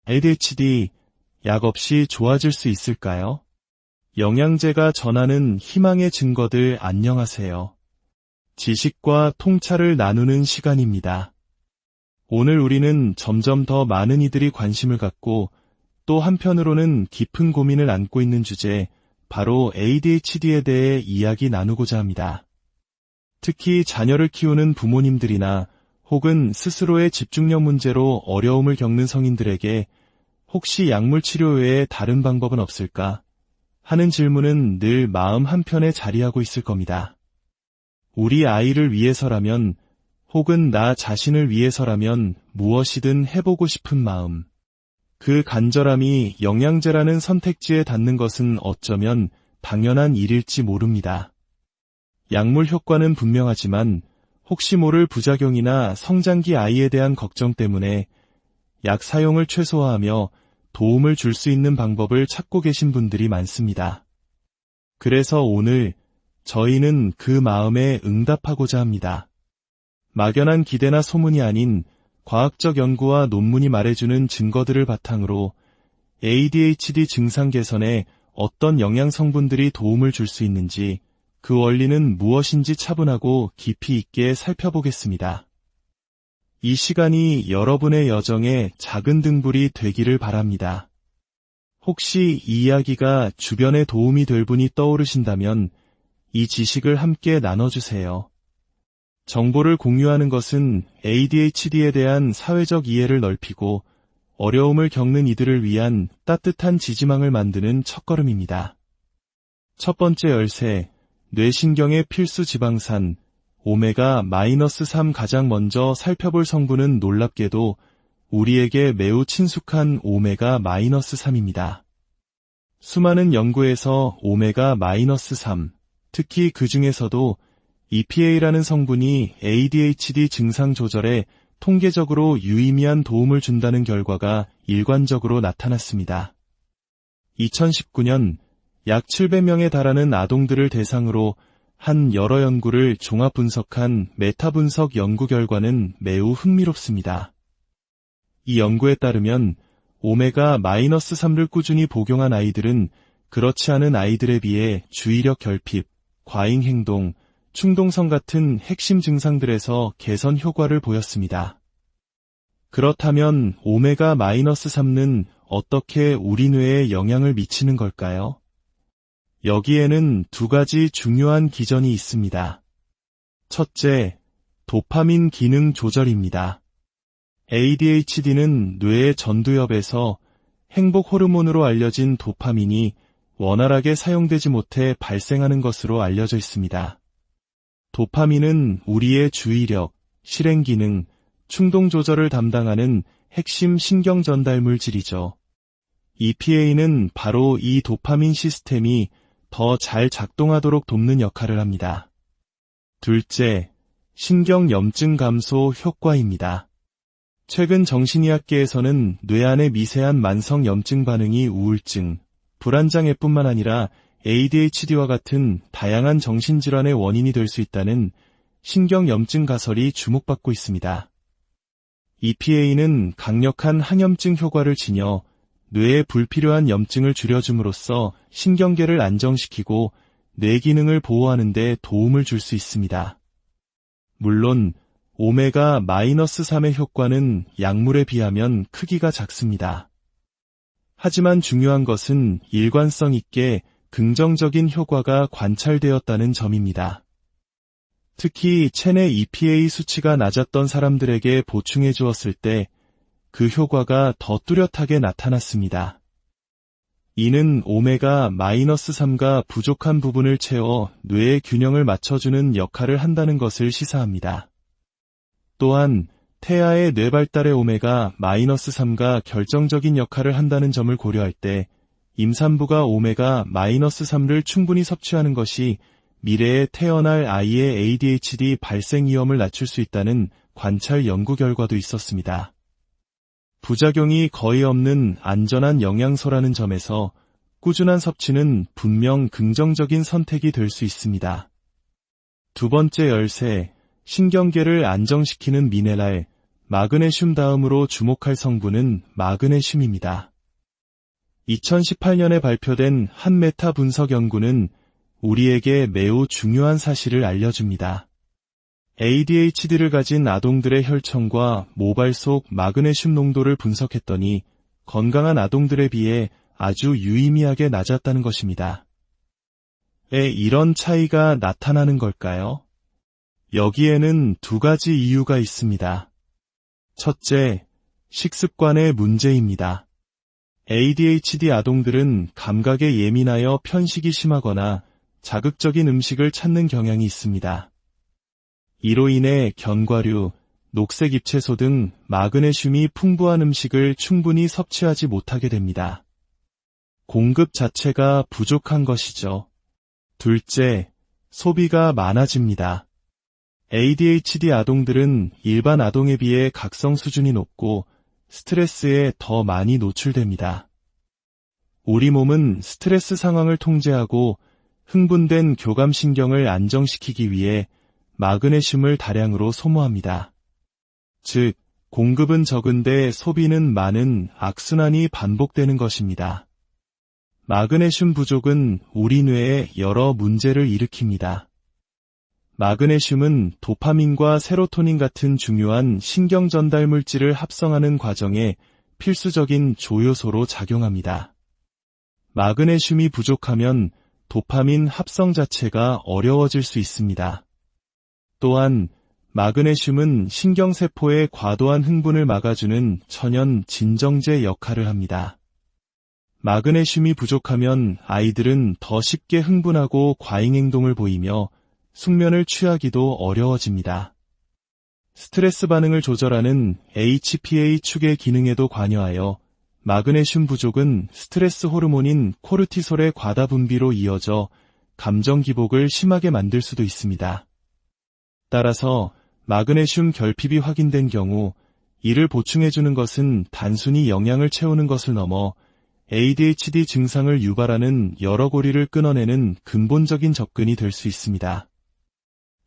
ADHD, 약 없이 좋아질 수 있을까요? 영양제가 전하는 희망의 증거들 안녕하세요. 지식과 통찰을 나누는 시간입니다. 오늘 우리는 점점 더 많은 이들이 관심을 갖고 또 한편으로는 깊은 고민을 안고 있는 주제, 바로 ADHD에 대해 이야기 나누고자 합니다. 특히 자녀를 키우는 부모님들이나 혹은 스스로의 집중력 문제로 어려움을 겪는 성인들에게 혹시 약물 치료 외에 다른 방법은 없을까 하는 질문은 늘 마음 한편에 자리하고 있을 겁니다. 우리 아이를 위해서라면 혹은 나 자신을 위해서라면 무엇이든 해보고 싶은 마음. 그 간절함이 영양제라는 선택지에 닿는 것은 어쩌면 당연한 일일지 모릅니다. 약물 효과는 분명하지만 혹시 모를 부작용이나 성장기 아이에 대한 걱정 때문에 약 사용을 최소화하며 도움을 줄 수 있는 방법을 찾고 계신 분들이 많습니다. 그래서 오늘 저희는 그 마음에 응답하고자 합니다. 막연한 기대나 소문이 아닌 과학적 연구와 논문이 말해주는 증거들을 바탕으로 ADHD 증상 개선에 어떤 영양 성분들이 도움을 줄 수 있는지, 그 원리는 무엇인지 차분하고 깊이 있게 살펴보겠습니다. 이 시간이 여러분의 여정에 작은 등불이 되기를 바랍니다. 혹시 이 이야기가 주변에 도움이 될 분이 떠오르신다면 이 지식을 함께 나눠주세요. 정보를 공유하는 것은 ADHD에 대한 사회적 이해를 넓히고 어려움을 겪는 이들을 위한 따뜻한 지지망을 만드는 첫걸음입니다. 첫 번째 열쇠, 뇌신경의 필수 지방산, 오메가-3 가장 먼저 살펴볼 성분은 놀랍게도 우리에게 매우 친숙한 오메가-3입니다. 수많은 연구에서 오메가-3, 특히 그 중에서도 EPA라는 성분이 ADHD 증상 조절에 통계적으로 유의미한 도움을 준다는 결과가 일관적으로 나타났습니다. 2019년 약 700명에 달하는 아동들을 대상으로 한 여러 연구를 종합 분석한 메타 분석 연구 결과는 매우 흥미롭습니다. 이 연구에 따르면 오메가-3를 꾸준히 복용한 아이들은 그렇지 않은 아이들에 비해 주의력 결핍, 과잉 행동, 충동성 같은 핵심 증상들에서 개선 효과를 보였습니다. 그렇다면 오메가-3는 어떻게 우리 뇌에 영향을 미치는 걸까요? 여기에는 두 가지 중요한 기전이 있습니다. 첫째, 도파민 기능 조절입니다. ADHD는 뇌의 전두엽에서 행복 호르몬으로 알려진 도파민이 원활하게 사용되지 못해 발생하는 것으로 알려져 있습니다. 도파민은 우리의 주의력, 실행 기능, 충동 조절을 담당하는 핵심 신경 전달 물질이죠. EPA는 바로 이 도파민 시스템이 더 잘 작동하도록 돕는 역할을 합니다. 둘째, 신경 염증 감소 효과입니다. 최근 정신의학계에서는 뇌 안의 미세한 만성 염증 반응이 우울증, 불안장애뿐만 아니라 ADHD와 같은 다양한 정신질환의 원인이 될 수 있다는 신경 염증 가설이 주목받고 있습니다. EPA는 강력한 항염증 효과를 지녀 뇌에 불필요한 염증을 줄여줌으로써 신경계를 안정시키고 뇌 기능을 보호하는 데 도움을 줄 수 있습니다. 물론 오메가-3의 효과는 약물에 비하면 크기가 작습니다. 하지만 중요한 것은 일관성 있게 긍정적인 효과가 관찰되었다는 점입니다. 특히 체내 EPA 수치가 낮았던 사람들에게 보충해 주었을 때 그 효과가 더 뚜렷하게 나타났습니다. 이는 오메가-3가 부족한 부분을 채워 뇌의 균형을 맞춰주는 역할을 한다는 것을 시사합니다. 또한 태아의 뇌 발달에 오메가-3가 결정적인 역할을 한다는 점을 고려할 때 임산부가 오메가-3를 충분히 섭취하는 것이 미래에 태어날 아이의 ADHD 발생 위험을 낮출 수 있다는 관찰 연구 결과도 있었습니다. 부작용이 거의 없는 안전한 영양소라는 점에서 꾸준한 섭취는 분명 긍정적인 선택이 될 수 있습니다. 두 번째 열쇠, 신경계를 안정시키는 미네랄, 마그네슘 다음으로 주목할 성분은 마그네슘입니다. 2018년에 발표된 한 메타 분석 연구는 우리에게 매우 중요한 사실을 알려줍니다. ADHD를 가진 아동들의 혈청과 모발 속 마그네슘 농도를 분석했더니 건강한 아동들에 비해 아주 유의미하게 낮았다는 것입니다. 왜 이런 차이가 나타나는 걸까요? 여기에는 두 가지 이유가 있습니다. 첫째, 식습관의 문제입니다. ADHD 아동들은 감각에 예민하여 편식이 심하거나 자극적인 음식을 찾는 경향이 있습니다. 이로 인해 견과류, 녹색 잎채소 등 마그네슘이 풍부한 음식을 충분히 섭취하지 못하게 됩니다. 공급 자체가 부족한 것이죠. 둘째, 소비가 많아집니다. ADHD 아동들은 일반 아동에 비해 각성 수준이 높고 스트레스에 더 많이 노출됩니다. 우리 몸은 스트레스 상황을 통제하고 흥분된 교감신경을 안정시키기 위해 마그네슘을 다량으로 소모합니다. 즉, 공급은 적은데 소비는 많은 악순환이 반복되는 것입니다. 마그네슘 부족은 우리 뇌에 여러 문제를 일으킵니다. 마그네슘은 도파민과 세로토닌 같은 중요한 신경 전달 물질을 합성하는 과정에 필수적인 조효소로 작용합니다. 마그네슘이 부족하면 도파민 합성 자체가 어려워질 수 있습니다. 또한 마그네슘은 신경세포의 과도한 흥분을 막아주는 천연 진정제 역할을 합니다. 마그네슘이 부족하면 아이들은 더 쉽게 흥분하고 과잉 행동을 보이며 숙면을 취하기도 어려워집니다. 스트레스 반응을 조절하는 HPA 축의 기능에도 관여하여 마그네슘 부족은 스트레스 호르몬인 코르티솔의 과다 분비로 이어져 감정 기복을 심하게 만들 수도 있습니다. 따라서 마그네슘 결핍이 확인된 경우 이를 보충해주는 것은 단순히 영양을 채우는 것을 넘어 ADHD 증상을 유발하는 여러 고리를 끊어내는 근본적인 접근이 될 수 있습니다.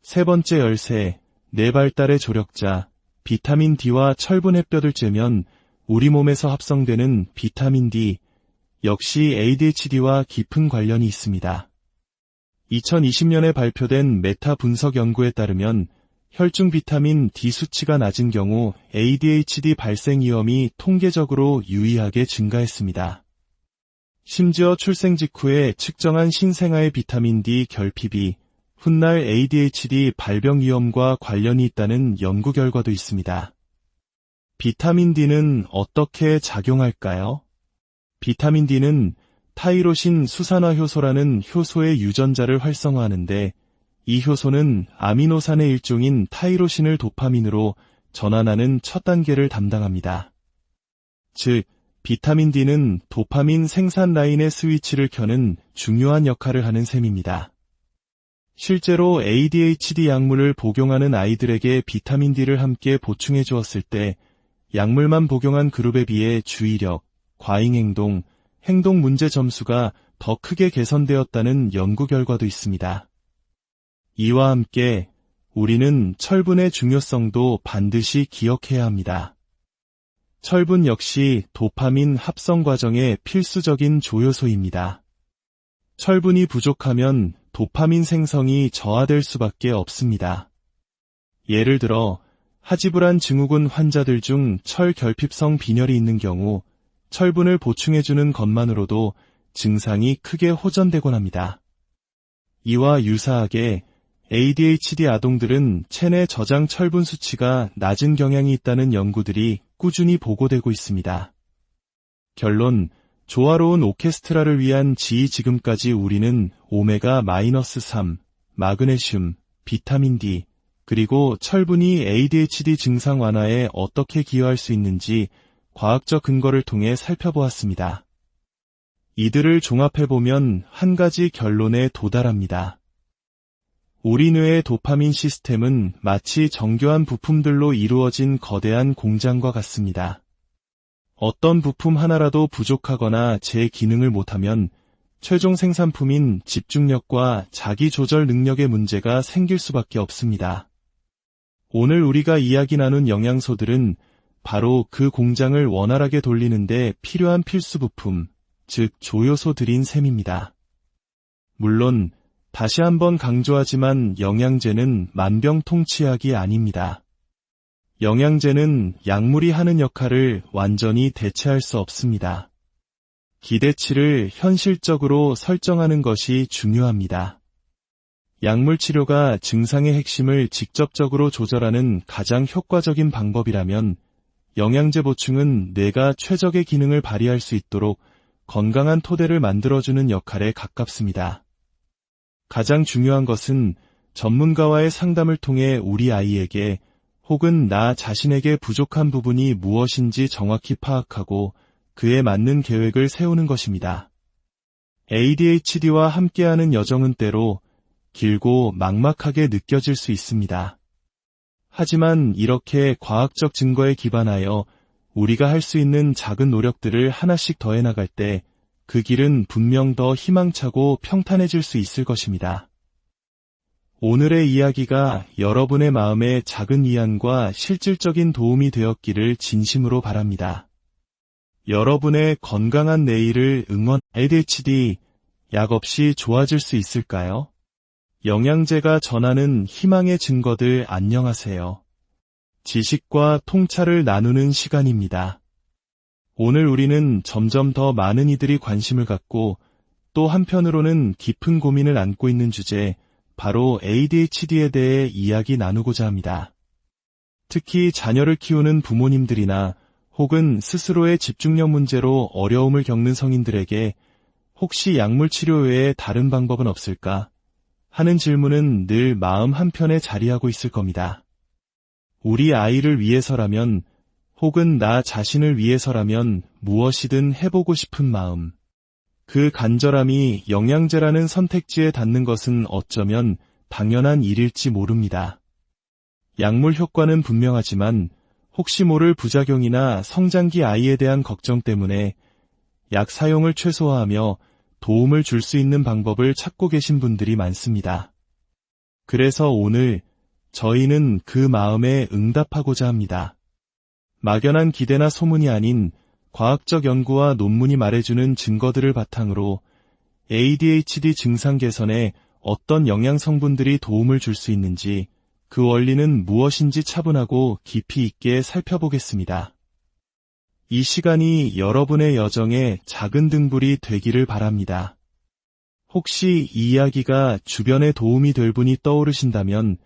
세 번째 열쇠, 뇌 발달의 조력자, 비타민 D와 철분 햇볕을 쬐면 우리 몸에서 합성되는 비타민 D, 역시 ADHD와 깊은 관련이 있습니다. 2020년에 발표된 메타 분석 연구에 따르면 혈중 비타민 D 수치가 낮은 경우 ADHD 발생 위험이 통계적으로 유의하게 증가했습니다. 심지어 출생 직후에 측정한 신생아의 비타민 D 결핍이 훗날 ADHD 발병 위험과 관련이 있다는 연구 결과도 있습니다. 비타민 D는 어떻게 작용할까요? 비타민 D는 타이로신 수산화 효소라는 효소의 유전자를 활성화하는데 이 효소는 아미노산의 일종인 타이로신을 도파민으로 전환하는 첫 단계를 담당합니다. 즉, 비타민 D는 도파민 생산 라인의 스위치를 켜는 중요한 역할을 하는 셈입니다. 실제로 ADHD 약물을 복용하는 아이들에게 비타민 D를 함께 보충해 주었을 때 약물만 복용한 그룹에 비해 주의력, 과잉행동, 행동 문제 점수가 더 크게 개선되었다는 연구 결과도 있습니다. 이와 함께 우리는 철분의 중요성도 반드시 기억해야 합니다. 철분 역시 도파민 합성 과정의 필수적인 조효소입니다. 철분이 부족하면 도파민 생성이 저하될 수밖에 없습니다. 예를 들어 하지불안 증후군 환자들 중 철결핍성 빈혈이 있는 경우 철분을 보충해주는 것만으로도 증상이 크게 호전되곤 합니다. 이와 유사하게 ADHD 아동들은 체내 저장 철분 수치가 낮은 경향이 있다는 연구들이 꾸준히 보고되고 있습니다. 결론, 조화로운 오케스트라를 위한 지금까지 우리는 오메가-3, 마그네슘, 비타민 D, 그리고 철분이 ADHD 증상 완화에 어떻게 기여할 수 있는지 과학적 근거를 통해 살펴보았습니다. 이들을 종합해보면 한 가지 결론에 도달합니다. 우리 뇌의 도파민 시스템은 마치 정교한 부품들로 이루어진 거대한 공장과 같습니다. 어떤 부품 하나라도 부족하거나 제 기능을 못하면 최종 생산품인 집중력과 자기 조절 능력의 문제가 생길 수밖에 없습니다. 오늘 우리가 이야기 나눈 영양소들은 바로 그 공장을 원활하게 돌리는데 필요한 필수 부품, 즉 조효소들인 셈입니다. 물론 다시 한번 강조하지만 영양제는 만병통치약이 아닙니다. 영양제는 약물이 하는 역할을 완전히 대체할 수 없습니다. 기대치를 현실적으로 설정하는 것이 중요합니다. 약물 치료가 증상의 핵심을 직접적으로 조절하는 가장 효과적인 방법이라면 영양제 보충은 뇌가 최적의 기능을 발휘할 수 있도록 건강한 토대를 만들어주는 역할에 가깝습니다. 가장 중요한 것은 전문가와의 상담을 통해 우리 아이에게 혹은 나 자신에게 부족한 부분이 무엇인지 정확히 파악하고 그에 맞는 계획을 세우는 것입니다. ADHD와 함께하는 여정은 때로 길고 막막하게 느껴질 수 있습니다. 하지만 이렇게 과학적 증거에 기반하여 우리가 할 수 있는 작은 노력들을 하나씩 더해 나갈 때 그 길은 분명 더 희망차고 평탄해질 수 있을 것입니다. 오늘의 이야기가 여러분의 마음에 작은 위안과 실질적인 도움이 되었기를 진심으로 바랍니다. 여러분의 건강한 내일을 ADHD 약 없이 좋아질 수 있을까요? 영양제가 전하는 희망의 증거들 안녕하세요. 지식과 통찰을 나누는 시간입니다. 오늘 우리는 점점 더 많은 이들이 관심을 갖고 또 한편으로는 깊은 고민을 안고 있는 주제, 바로 ADHD에 대해 이야기 나누고자 합니다. 특히 자녀를 키우는 부모님들이나 혹은 스스로의 집중력 문제로 어려움을 겪는 성인들에게 혹시 약물 치료 외에 다른 방법은 없을까 하는 질문은 늘 마음 한편에 자리하고 있을 겁니다. 우리 아이를 위해서라면 혹은 나 자신을 위해서라면 무엇이든 해보고 싶은 마음. 그 간절함이 영양제라는 선택지에 닿는 것은 어쩌면 당연한 일일지 모릅니다. 약물 효과는 분명하지만 혹시 모를 부작용이나 성장기 아이에 대한 걱정 때문에 약 사용을 최소화하며 도움을 줄 수 있는 방법을 찾고 계신 분들이 많습니다. 그래서 오늘 저희는 그 마음에 응답하고자 합니다. 막연한 기대나 소문이 아닌 과학적 연구와 논문이 말해주는 증거들을 바탕으로 ADHD 증상 개선에 어떤 영양 성분들이 도움을 줄 수 있는지, 그 원리는 무엇인지 차분하고 깊이 있게 살펴보겠습니다. 이 시간이 여러분의 여정에 작은 등불이 되기를 바랍니다. 혹시 이 이야기가 주변에 도움이 될 분이 떠오르신다면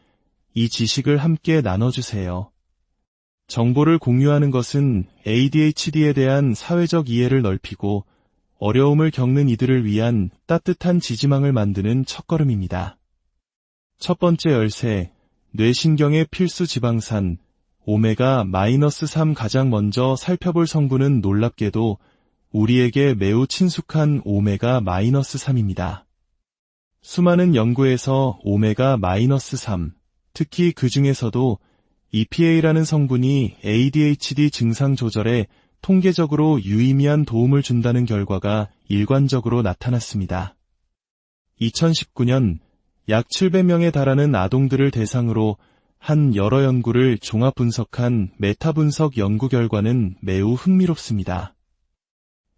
이 지식을 함께 나눠주세요. 정보를 공유하는 것은 ADHD에 대한 사회적 이해를 넓히고 어려움을 겪는 이들을 위한 따뜻한 지지망을 만드는 첫걸음입니다. 첫 번째 열쇠, 뇌신경의 필수 지방산, 오메가-3 가장 먼저 살펴볼 성분은 놀랍게도 우리에게 매우 친숙한 오메가-3입니다. 수많은 연구에서 오메가-3, 특히 그 중에서도 EPA라는 성분이 ADHD 증상 조절에 통계적으로 유의미한 도움을 준다는 결과가 일관적으로 나타났습니다. 2019년 약 700명에 달하는 아동들을 대상으로 한 여러 연구를 종합 분석한 메타 분석 연구 결과는 매우 흥미롭습니다.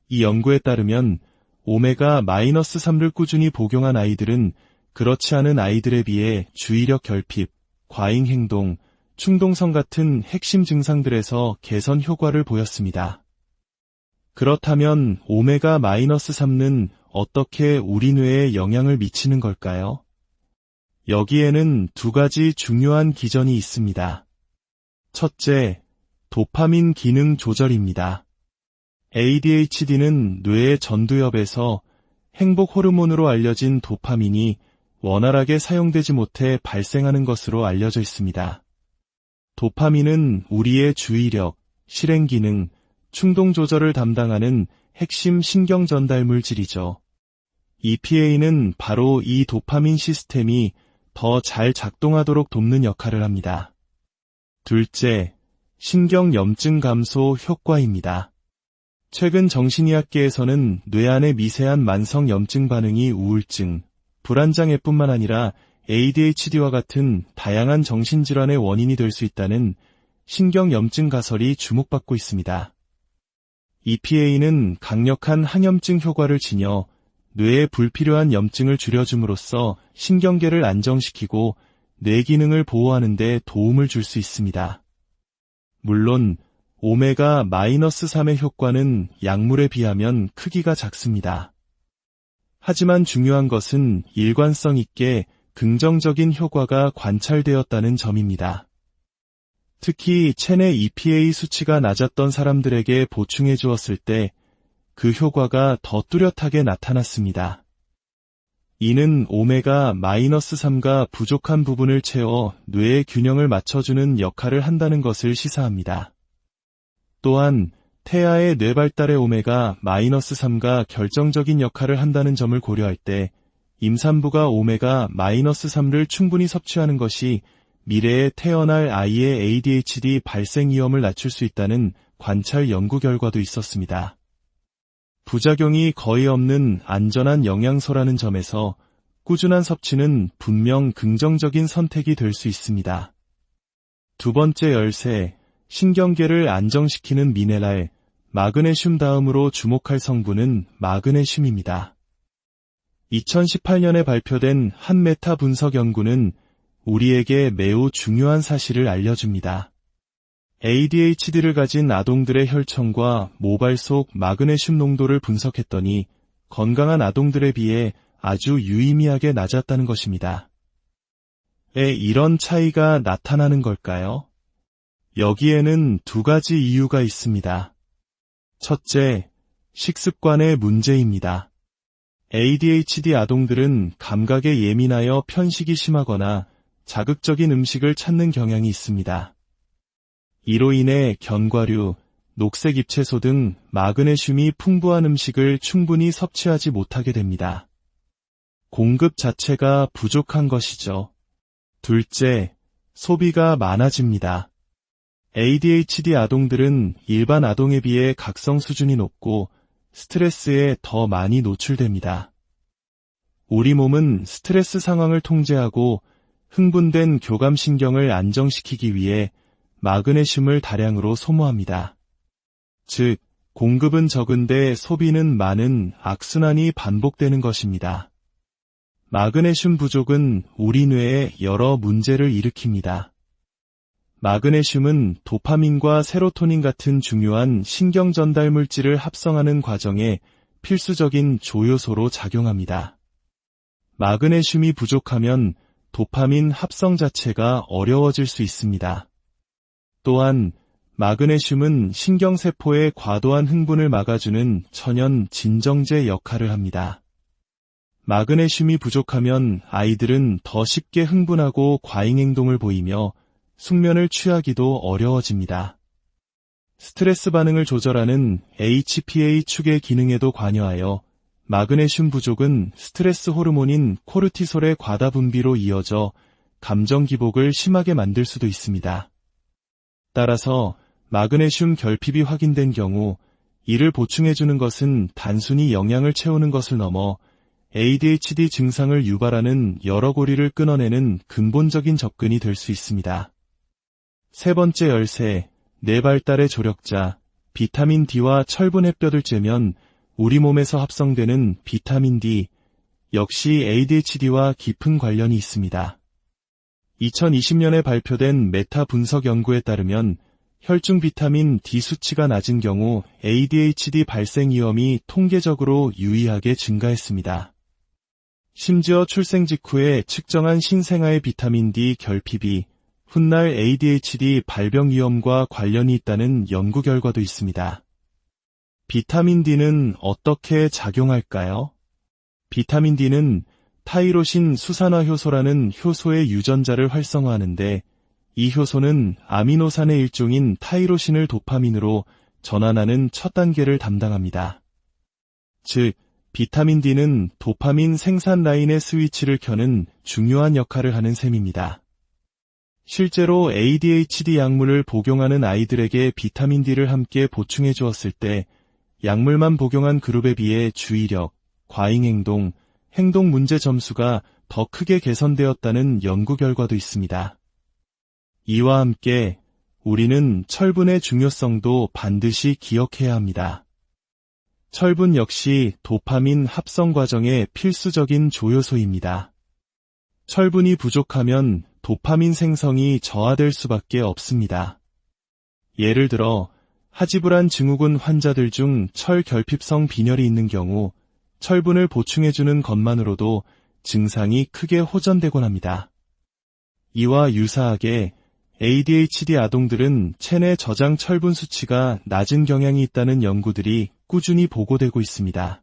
이 연구에 따르면 오메가-3를 꾸준히 복용한 아이들은 그렇지 않은 아이들에 비해 주의력 결핍, 과잉 행동, 충동성 같은 핵심 증상들에서 개선 효과를 보였습니다. 그렇다면 오메가-3는 어떻게 우리 뇌에 영향을 미치는 걸까요? 여기에는 두 가지 중요한 기전이 있습니다. 첫째, 도파민 기능 조절입니다. ADHD는 뇌의 전두엽에서 행복 호르몬으로 알려진 도파민이 원활하게 사용되지 못해 발생하는 것으로 알려져 있습니다. 도파민은 우리의 주의력, 실행 기능, 충동 조절을 담당하는 핵심 신경 전달 물질이죠. EPA는 바로 이 도파민 시스템이 더 잘 작동하도록 돕는 역할을 합니다. 둘째, 신경 염증 감소 효과입니다. 최근 정신의학계에서는 뇌 안의 미세한 만성 염증 반응이 우울증, 불안장애뿐만 아니라 ADHD와 같은 다양한 정신질환의 원인이 될 수 있다는 신경염증 가설이 주목받고 있습니다. EPA는 강력한 항염증 효과를 지녀 뇌에 불필요한 염증을 줄여줌으로써 신경계를 안정시키고 뇌 기능을 보호하는 데 도움을 줄 수 있습니다. 물론 오메가-3의 효과는 약물에 비하면 크기가 작습니다. 하지만 중요한 것은 일관성 있게 긍정적인 효과가 관찰되었다는 점입니다. 특히 체내 EPA 수치가 낮았던 사람들에게 보충해 주었을 때 그 효과가 더 뚜렷하게 나타났습니다. 이는 오메가-3가 부족한 부분을 채워 뇌의 균형을 맞춰주는 역할을 한다는 것을 시사합니다. 또한 태아의 뇌 발달에 오메가-3가 결정적인 역할을 한다는 점을 고려할 때 임산부가 오메가-3를 충분히 섭취하는 것이 미래에 태어날 아이의 ADHD 발생 위험을 낮출 수 있다는 관찰 연구 결과도 있었습니다. 부작용이 거의 없는 안전한 영양소라는 점에서 꾸준한 섭취는 분명 긍정적인 선택이 될 수 있습니다. 두 번째 열쇠, 신경계를 안정시키는 미네랄, 마그네슘 다음으로 주목할 성분은 마그네슘입니다. 2018년에 발표된 한 메타 분석 연구는 우리에게 매우 중요한 사실을 알려줍니다. ADHD를 가진 아동들의 혈청과 모발 속 마그네슘 농도를 분석했더니 건강한 아동들에 비해 아주 유의미하게 낮았다는 것입니다. 왜 이런 차이가 나타나는 걸까요? 여기에는 두 가지 이유가 있습니다. 첫째, 식습관의 문제입니다. ADHD 아동들은 감각에 예민하여 편식이 심하거나 자극적인 음식을 찾는 경향이 있습니다. 이로 인해 견과류, 녹색 잎채소 등 마그네슘이 풍부한 음식을 충분히 섭취하지 못하게 됩니다. 공급 자체가 부족한 것이죠. 둘째, 소비가 많아집니다. ADHD 아동들은 일반 아동에 비해 각성 수준이 높고 스트레스에 더 많이 노출됩니다. 우리 몸은 스트레스 상황을 통제하고 흥분된 교감신경을 안정시키기 위해 마그네슘을 다량으로 소모합니다. 즉, 공급은 적은데 소비는 많은 악순환이 반복되는 것입니다. 마그네슘 부족은 우리 뇌에 여러 문제를 일으킵니다. 마그네슘은 도파민과 세로토닌 같은 중요한 신경 전달 물질을 합성하는 과정에 필수적인 조효소로 작용합니다. 마그네슘이 부족하면 도파민 합성 자체가 어려워질 수 있습니다. 또한 마그네슘은 신경세포의 과도한 흥분을 막아주는 천연 진정제 역할을 합니다. 마그네슘이 부족하면 아이들은 더 쉽게 흥분하고 과잉행동을 보이며 숙면을 취하기도 어려워집니다. 스트레스 반응을 조절하는 HPA 축의 기능에도 관여하여 마그네슘 부족은 스트레스 호르몬인 코르티솔의 과다 분비로 이어져 감정 기복을 심하게 만들 수도 있습니다. 따라서 마그네슘 결핍이 확인된 경우 이를 보충해주는 것은 단순히 영양을 채우는 것을 넘어 ADHD 증상을 유발하는 여러 고리를 끊어내는 근본적인 접근이 될 수 있습니다. 세 번째 열쇠, 뇌 발달의 조력자, 비타민 D와 철분 햇볕을 쬐면 우리 몸에서 합성되는 비타민 D, 역시 ADHD와 깊은 관련이 있습니다. 2020년에 발표된 메타 분석 연구에 따르면 혈중 비타민 D 수치가 낮은 경우 ADHD 발생 위험이 통계적으로 유의하게 증가했습니다. 심지어 출생 직후에 측정한 신생아의 비타민 D 결핍이 훗날 ADHD 발병 위험과 관련이 있다는 연구 결과도 있습니다. 비타민 D는 어떻게 작용할까요? 비타민 D는 타이로신 수산화 효소라는 효소의 유전자를 활성화하는데 이 효소는 아미노산의 일종인 타이로신을 도파민으로 전환하는 첫 단계를 담당합니다. 즉, 비타민 D는 도파민 생산 라인의 스위치를 켜는 중요한 역할을 하는 셈입니다. 실제로 ADHD 약물을 복용하는 아이들에게 비타민 D를 함께 보충해 주었을 때 약물만 복용한 그룹에 비해 주의력, 과잉행동, 행동 문제 점수가 더 크게 개선되었다는 연구 결과도 있습니다. 이와 함께 우리는 철분의 중요성도 반드시 기억해야 합니다. 철분 역시 도파민 합성 과정의 필수적인 조효소입니다. 철분이 부족하면 도파민 생성이 저하될 수밖에 없습니다. 예를 들어 하지불안 증후군 환자들 중 철결핍성 빈혈이 있는 경우 철분을 보충해주는 것만으로도 증상이 크게 호전되곤 합니다. 이와 유사하게 ADHD 아동들은 체내 저장 철분 수치가 낮은 경향이 있다는 연구들이 꾸준히 보고되고 있습니다.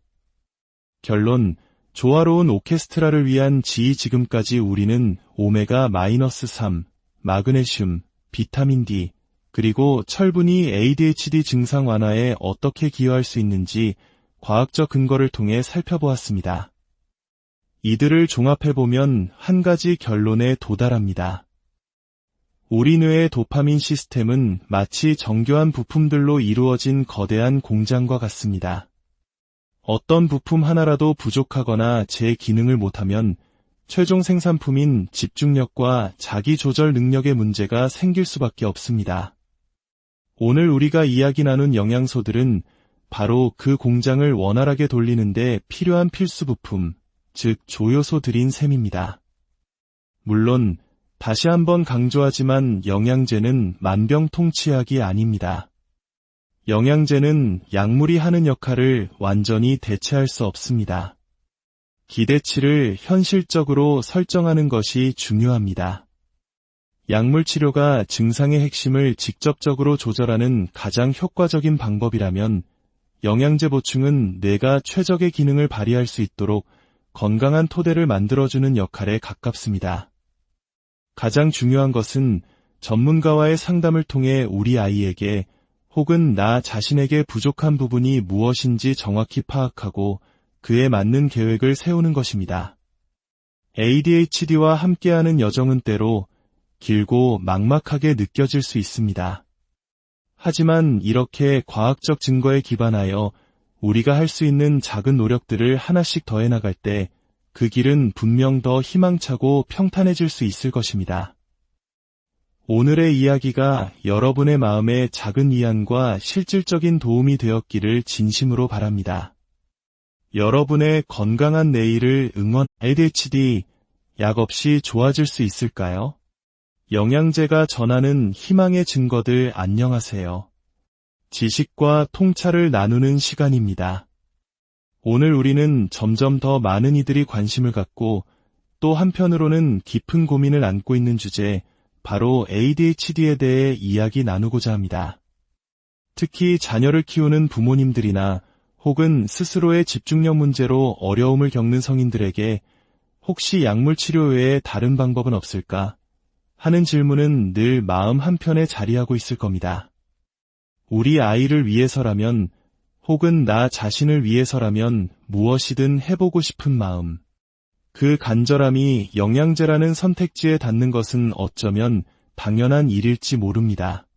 결론, 조화로운 오케스트라를 위한 지금까지 우리는 오메가-3, 마그네슘, 비타민 D, 그리고 철분이 ADHD 증상 완화에 어떻게 기여할 수 있는지 과학적 근거를 통해 살펴보았습니다. 이들을 종합해보면 한 가지 결론에 도달합니다. 우리 뇌의 도파민 시스템은 마치 정교한 부품들로 이루어진 거대한 공장과 같습니다. 어떤 부품 하나라도 부족하거나 제 기능을 못하면 최종 생산품인 집중력과 자기 조절 능력의 문제가 생길 수밖에 없습니다. 오늘 우리가 이야기 나눈 영양소들은 바로 그 공장을 원활하게 돌리는데 필요한 필수 부품, 즉 조효소들인 셈입니다. 물론 다시 한번 강조하지만 영양제는 만병통치약이 아닙니다. 영양제는 약물이 하는 역할을 완전히 대체할 수 없습니다. 기대치를 현실적으로 설정하는 것이 중요합니다. 약물 치료가 증상의 핵심을 직접적으로 조절하는 가장 효과적인 방법이라면 영양제 보충은 뇌가 최적의 기능을 발휘할 수 있도록 건강한 토대를 만들어주는 역할에 가깝습니다. 가장 중요한 것은 전문가와의 상담을 통해 우리 아이에게 혹은 나 자신에게 부족한 부분이 무엇인지 정확히 파악하고 그에 맞는 계획을 세우는 것입니다. ADHD와 함께하는 여정은 때로 길고 막막하게 느껴질 수 있습니다. 하지만 이렇게 과학적 증거에 기반하여 우리가 할 수 있는 작은 노력들을 하나씩 더해 나갈 때 그 길은 분명 더 희망차고 평탄해질 수 있을 것입니다. 오늘의 이야기가 여러분의 마음에 작은 위안과 실질적인 도움이 되었기를 진심으로 바랍니다. 여러분의 건강한 내일을 응원. ADHD 약 없이 좋아질 수 있을까요? 영양제가 전하는 희망의 증거들 안녕하세요. 지식과 통찰을 나누는 시간입니다. 오늘 우리는 점점 더 많은 이들이 관심을 갖고 또 한편으로는 깊은 고민을 안고 있는 주제, 바로 ADHD에 대해 이야기 나누고자 합니다. 특히 자녀를 키우는 부모님들이나 혹은 스스로의 집중력 문제로 어려움을 겪는 성인들에게 혹시 약물 치료 외에 다른 방법은 없을까 하는 질문은 늘 마음 한편에 자리하고 있을 겁니다. 우리 아이를 위해서라면 혹은 나 자신을 위해서라면 무엇이든 해보고 싶은 마음. 그 간절함이 영양제라는 선택지에 닿는 것은 어쩌면 당연한 일일지 모릅니다.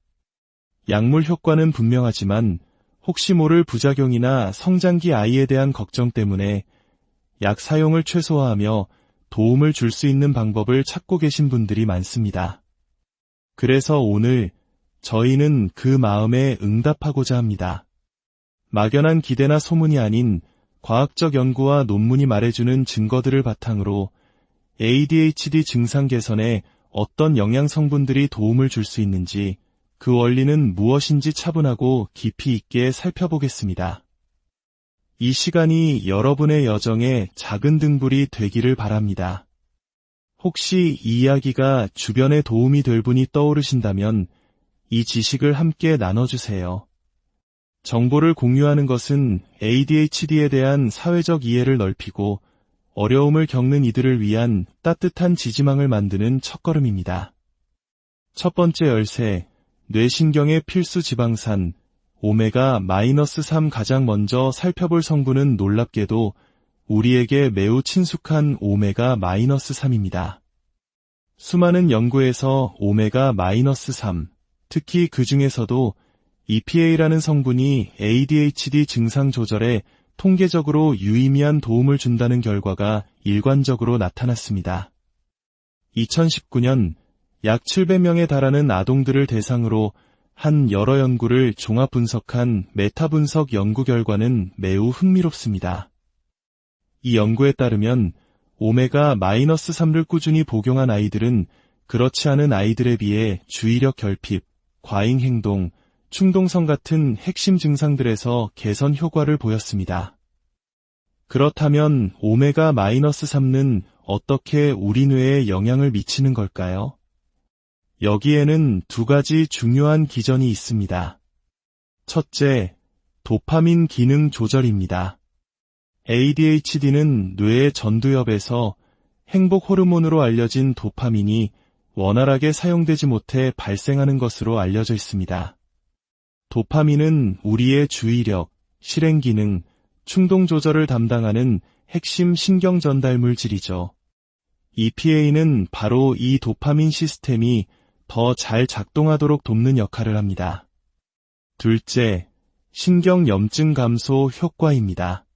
약물 효과는 분명하지만 혹시 모를 부작용이나 성장기 아이에 대한 걱정 때문에 약 사용을 최소화하며 도움을 줄 수 있는 방법을 찾고 계신 분들이 많습니다. 그래서 오늘 저희는 그 마음에 응답하고자 합니다. 막연한 기대나 소문이 아닌 과학적 연구와 논문이 말해주는 증거들을 바탕으로 ADHD 증상 개선에 어떤 영양 성분들이 도움을 줄 수 있는지, 그 원리는 무엇인지 차분하고 깊이 있게 살펴보겠습니다. 이 시간이 여러분의 여정에 작은 등불이 되기를 바랍니다. 혹시 이 이야기가 주변에 도움이 될 분이 떠오르신다면 이 지식을 함께 나눠주세요. 정보를 공유하는 것은 ADHD에 대한 사회적 이해를 넓히고 어려움을 겪는 이들을 위한 따뜻한 지지망을 만드는 첫걸음입니다. 첫 번째 열쇠, 뇌신경의 필수 지방산, 오메가-3 가장 먼저 살펴볼 성분은 놀랍게도 우리에게 매우 친숙한 오메가-3입니다. 수많은 연구에서 오메가-3, 특히 그 중에서도 EPA라는 성분이 ADHD 증상 조절에 통계적으로 유의미한 도움을 준다는 결과가 일관적으로 나타났습니다. 2019년 약 700명에 달하는 아동들을 대상으로 한 여러 연구를 종합 분석한 메타 분석 연구 결과는 매우 흥미롭습니다. 이 연구에 따르면 오메가-3를 꾸준히 복용한 아이들은 그렇지 않은 아이들에 비해 주의력 결핍, 과잉 행동, 충동성 같은 핵심 증상들에서 개선 효과를 보였습니다. 그렇다면 오메가-3는 어떻게 우리 뇌에 영향을 미치는 걸까요? 여기에는 두 가지 중요한 기전이 있습니다. 첫째, 도파민 기능 조절입니다. ADHD는 뇌의 전두엽에서 행복 호르몬으로 알려진 도파민이 원활하게 사용되지 못해 발생하는 것으로 알려져 있습니다. 도파민은 우리의 주의력, 실행 기능, 충동 조절을 담당하는 핵심 신경 전달 물질이죠. EPA는 바로 이 도파민 시스템이 더 잘 작동하도록 돕는 역할을 합니다. 둘째, 신경 염증 감소 효과입니다.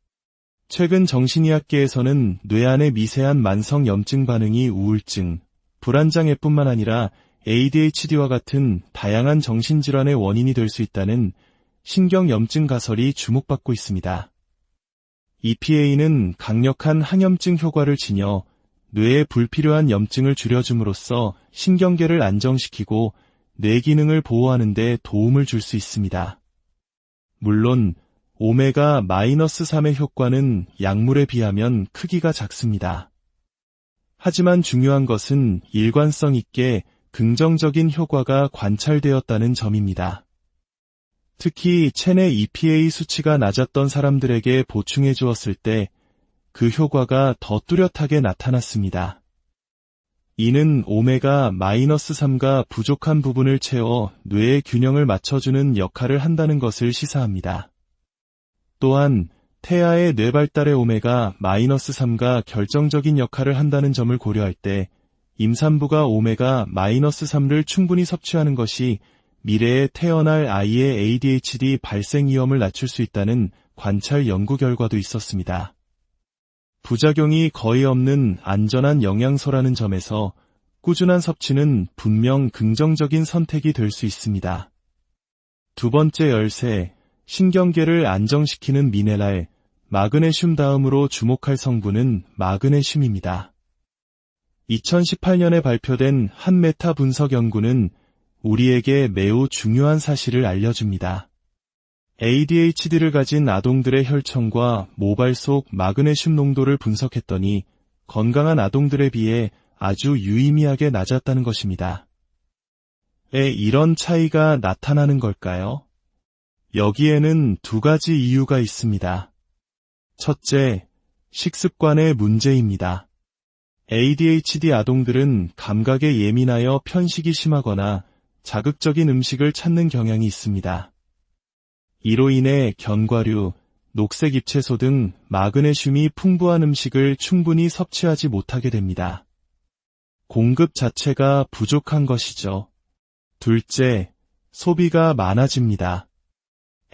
최근 정신의학계에서는 뇌 안의 미세한 만성 염증 반응이 우울증, 불안장애뿐만 아니라 ADHD와 같은 다양한 정신질환의 원인이 될 수 있다는 신경 염증 가설이 주목받고 있습니다. EPA는 강력한 항염증 효과를 지녀 뇌에 불필요한 염증을 줄여줌으로써 신경계를 안정시키고 뇌 기능을 보호하는 데 도움을 줄 수 있습니다. 물론 오메가-3의 효과는 약물에 비하면 크기가 작습니다. 하지만 중요한 것은 일관성 있게 긍정적인 효과가 관찰되었다는 점입니다. 특히 체내 EPA 수치가 낮았던 사람들에게 보충해 주었을 때 그 효과가 더 뚜렷하게 나타났습니다. 이는 오메가-3가 부족한 부분을 채워 뇌의 균형을 맞춰주는 역할을 한다는 것을 시사합니다. 또한 태아의 뇌 발달에 오메가-3가 결정적인 역할을 한다는 점을 고려할 때 임산부가 오메가-3를 충분히 섭취하는 것이 미래에 태어날 아이의 ADHD 발생 위험을 낮출 수 있다는 관찰 연구 결과도 있었습니다. 부작용이 거의 없는 안전한 영양소라는 점에서 꾸준한 섭취는 분명 긍정적인 선택이 될 수 있습니다. 두 번째 열쇠, 신경계를 안정시키는 미네랄, 마그네슘 다음으로 주목할 성분은 마그네슘입니다. 2018년에 발표된 한 메타 분석 연구는 우리에게 매우 중요한 사실을 알려줍니다. ADHD를 가진 아동들의 혈청과 모발 속 마그네슘 농도를 분석했더니 건강한 아동들에 비해 아주 유의미하게 낮았다는 것입니다. 왜 이런 차이가 나타나는 걸까요? 여기에는 두 가지 이유가 있습니다. 첫째, 식습관의 문제입니다. ADHD 아동들은 감각에 예민하여 편식이 심하거나 자극적인 음식을 찾는 경향이 있습니다. 이로 인해 견과류, 녹색 잎채소 등 마그네슘이 풍부한 음식을 충분히 섭취하지 못하게 됩니다. 공급 자체가 부족한 것이죠. 둘째, 소비가 많아집니다.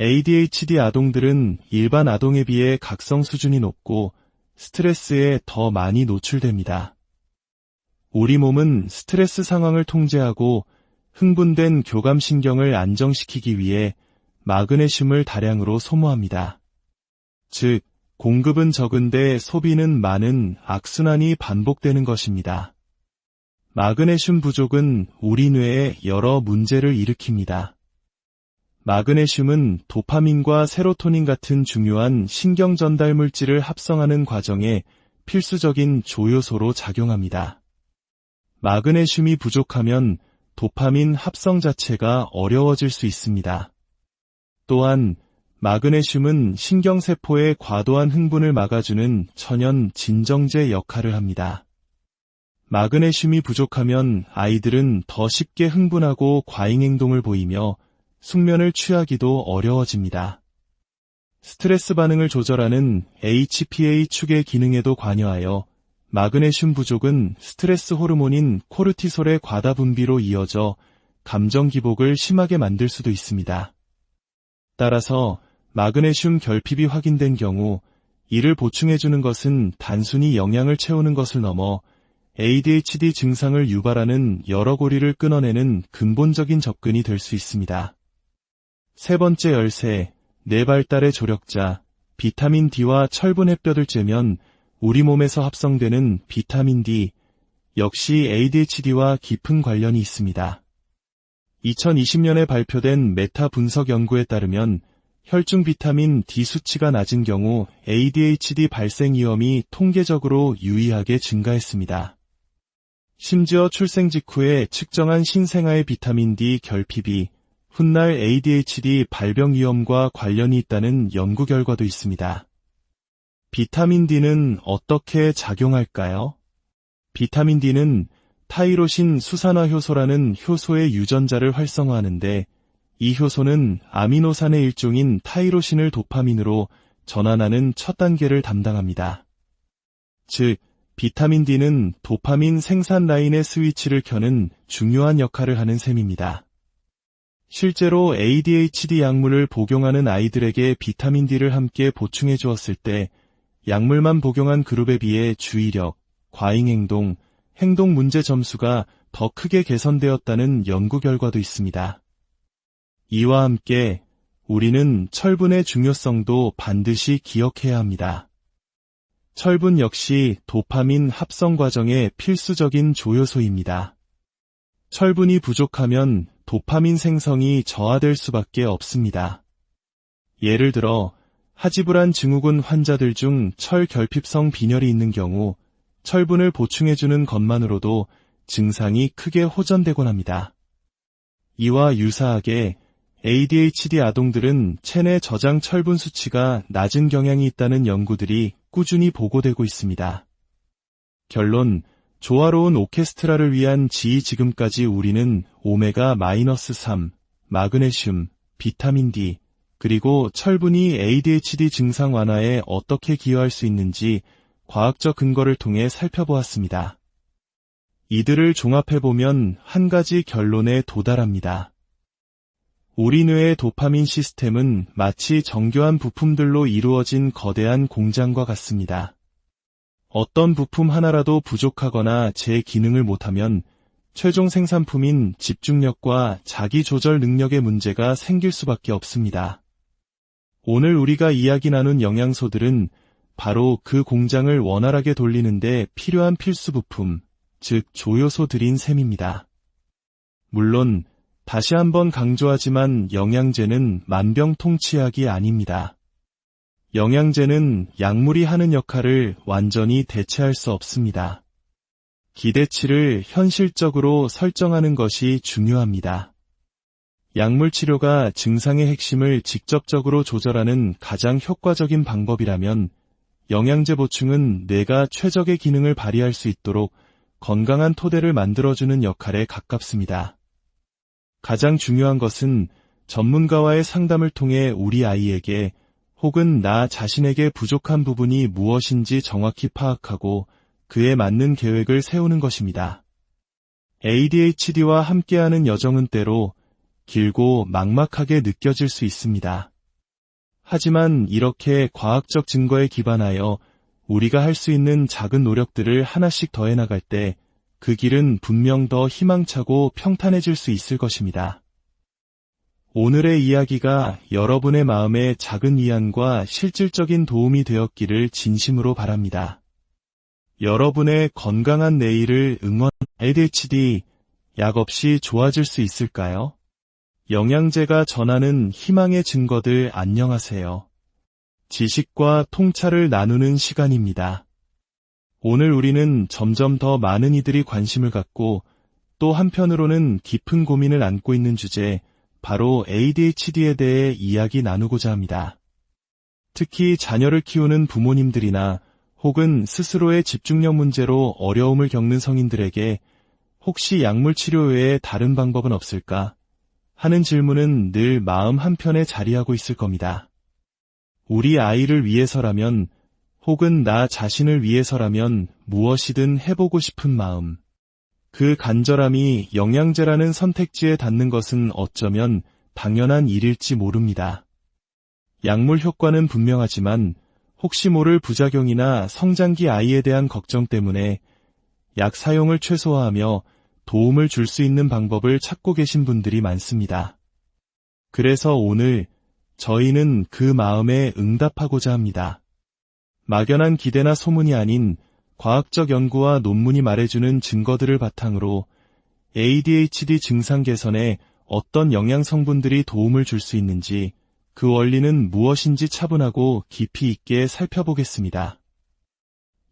ADHD 아동들은 일반 아동에 비해 각성 수준이 높고 스트레스에 더 많이 노출됩니다. 우리 몸은 스트레스 상황을 통제하고 흥분된 교감신경을 안정시키기 위해 마그네슘을 다량으로 소모합니다. 즉, 공급은 적은데 소비는 많은 악순환이 반복되는 것입니다. 마그네슘 부족은 우리 뇌에 여러 문제를 일으킵니다. 마그네슘은 도파민과 세로토닌 같은 중요한 신경 전달 물질을 합성하는 과정에 필수적인 조효소로 작용합니다. 마그네슘이 부족하면 도파민 합성 자체가 어려워질 수 있습니다. 또한 마그네슘은 신경세포의 과도한 흥분을 막아주는 천연 진정제 역할을 합니다. 마그네슘이 부족하면 아이들은 더 쉽게 흥분하고 과잉 행동을 보이며 숙면을 취하기도 어려워집니다. 스트레스 반응을 조절하는 HPA 축의 기능에도 관여하여 마그네슘 부족은 스트레스 호르몬인 코르티솔의 과다 분비로 이어져 감정 기복을 심하게 만들 수도 있습니다. 따라서 마그네슘 결핍이 확인된 경우 이를 보충해주는 것은 단순히 영양을 채우는 것을 넘어 ADHD 증상을 유발하는 여러 고리를 끊어내는 근본적인 접근이 될 수 있습니다. 세 번째 열쇠, 뇌 발달의 조력자, 비타민 D와 철분 햇볕을 쬐면 우리 몸에서 합성되는 비타민 D, 역시 ADHD와 깊은 관련이 있습니다. 2020년에 발표된 메타 분석 연구에 따르면 혈중 비타민 D 수치가 낮은 경우 ADHD 발생 위험이 통계적으로 유의하게 증가했습니다. 심지어 출생 직후에 측정한 신생아의 비타민 D 결핍이 훗날 ADHD 발병 위험과 관련이 있다는 연구 결과도 있습니다. 비타민 D는 어떻게 작용할까요? 비타민 D는 타이로신 수산화 효소라는 효소의 유전자를 활성화하는데 이 효소는 아미노산의 일종인 타이로신을 도파민으로 전환하는 첫 단계를 담당합니다. 즉, 비타민 D는 도파민 생산 라인의 스위치를 켜는 중요한 역할을 하는 셈입니다. 실제로 ADHD 약물을 복용하는 아이들에게 비타민 D를 함께 보충해 주었을 때 약물만 복용한 그룹에 비해 주의력, 과잉행동, 행동 문제 점수가 더 크게 개선되었다는 연구 결과도 있습니다. 이와 함께 우리는 철분의 중요성도 반드시 기억해야 합니다. 철분 역시 도파민 합성 과정의 필수적인 조효소입니다. 철분이 부족하면 도파민 생성이 저하될 수밖에 없습니다. 예를 들어 하지불안 증후군 환자들 중 철 결핍성 빈혈이 있는 경우 철분을 보충해주는 것만으로도 증상이 크게 호전되곤 합니다. 이와 유사하게 ADHD 아동들은 체내 저장 철분 수치가 낮은 경향이 있다는 연구들이 꾸준히 보고되고 있습니다. 결론, 조화로운 오케스트라를 위한 지금까지 우리는 오메가-3, 마그네슘, 비타민 D, 그리고 철분이 ADHD 증상 완화에 어떻게 기여할 수 있는지 과학적 근거를 통해 살펴보았습니다. 이들을 종합해보면 한 가지 결론에 도달합니다. 우리 뇌의 도파민 시스템은 마치 정교한 부품들로 이루어진 거대한 공장과 같습니다. 어떤 부품 하나라도 부족하거나 제 기능을 못하면 최종 생산품인 집중력과 자기 조절 능력의 문제가 생길 수밖에 없습니다. 오늘 우리가 이야기 나눈 영양소들은 바로 그 공장을 원활하게 돌리는데 필요한 필수 부품, 즉 조효소들인 셈입니다. 물론 다시 한번 강조하지만 영양제는 만병통치약이 아닙니다. 영양제는 약물이 하는 역할을 완전히 대체할 수 없습니다. 기대치를 현실적으로 설정하는 것이 중요합니다. 약물 치료가 증상의 핵심을 직접적으로 조절하는 가장 효과적인 방법이라면 영양제 보충은 뇌가 최적의 기능을 발휘할 수 있도록 건강한 토대를 만들어주는 역할에 가깝습니다. 가장 중요한 것은 전문가와의 상담을 통해 우리 아이에게 혹은 나 자신에게 부족한 부분이 무엇인지 정확히 파악하고 그에 맞는 계획을 세우는 것입니다. ADHD와 함께하는 여정은 때로 길고 막막하게 느껴질 수 있습니다. 하지만 이렇게 과학적 증거에 기반하여 우리가 할 수 있는 작은 노력들을 하나씩 더해 나갈 때 그 길은 분명 더 희망차고 평탄해질 수 있을 것입니다. 오늘의 이야기가 여러분의 마음에 작은 위안과 실질적인 도움이 되었기를 진심으로 바랍니다. 여러분의 건강한 내일을 ADHD 약 없이 좋아질 수 있을까요? 영양제가 전하는 희망의 증거들 안녕하세요. 지식과 통찰을 나누는 시간입니다. 오늘 우리는 점점 더 많은 이들이 관심을 갖고 또 한편으로는 깊은 고민을 안고 있는 주제, 바로 ADHD에 대해 이야기 나누고자 합니다. 특히 자녀를 키우는 부모님들이나 혹은 스스로의 집중력 문제로 어려움을 겪는 성인들에게 혹시 약물 치료 외에 다른 방법은 없을까 하는 질문은 늘 마음 한편에 자리하고 있을 겁니다. 우리 아이를 위해서라면 혹은 나 자신을 위해서라면 무엇이든 해보고 싶은 마음. 그 간절함이 영양제라는 선택지에 닿는 것은 어쩌면 당연한 일일지 모릅니다. 약물 효과는 분명하지만 혹시 모를 부작용이나 성장기 아이에 대한 걱정 때문에 약 사용을 최소화하며 도움을 줄 수 있는 방법을 찾고 계신 분들이 많습니다. 그래서 오늘 저희는 그 마음에 응답하고자 합니다. 막연한 기대나 소문이 아닌 과학적 연구와 논문이 말해주는 증거들을 바탕으로 ADHD 증상 개선에 어떤 영양 성분들이 도움을 줄 수 있는지, 그 원리는 무엇인지 차분하고 깊이 있게 살펴보겠습니다.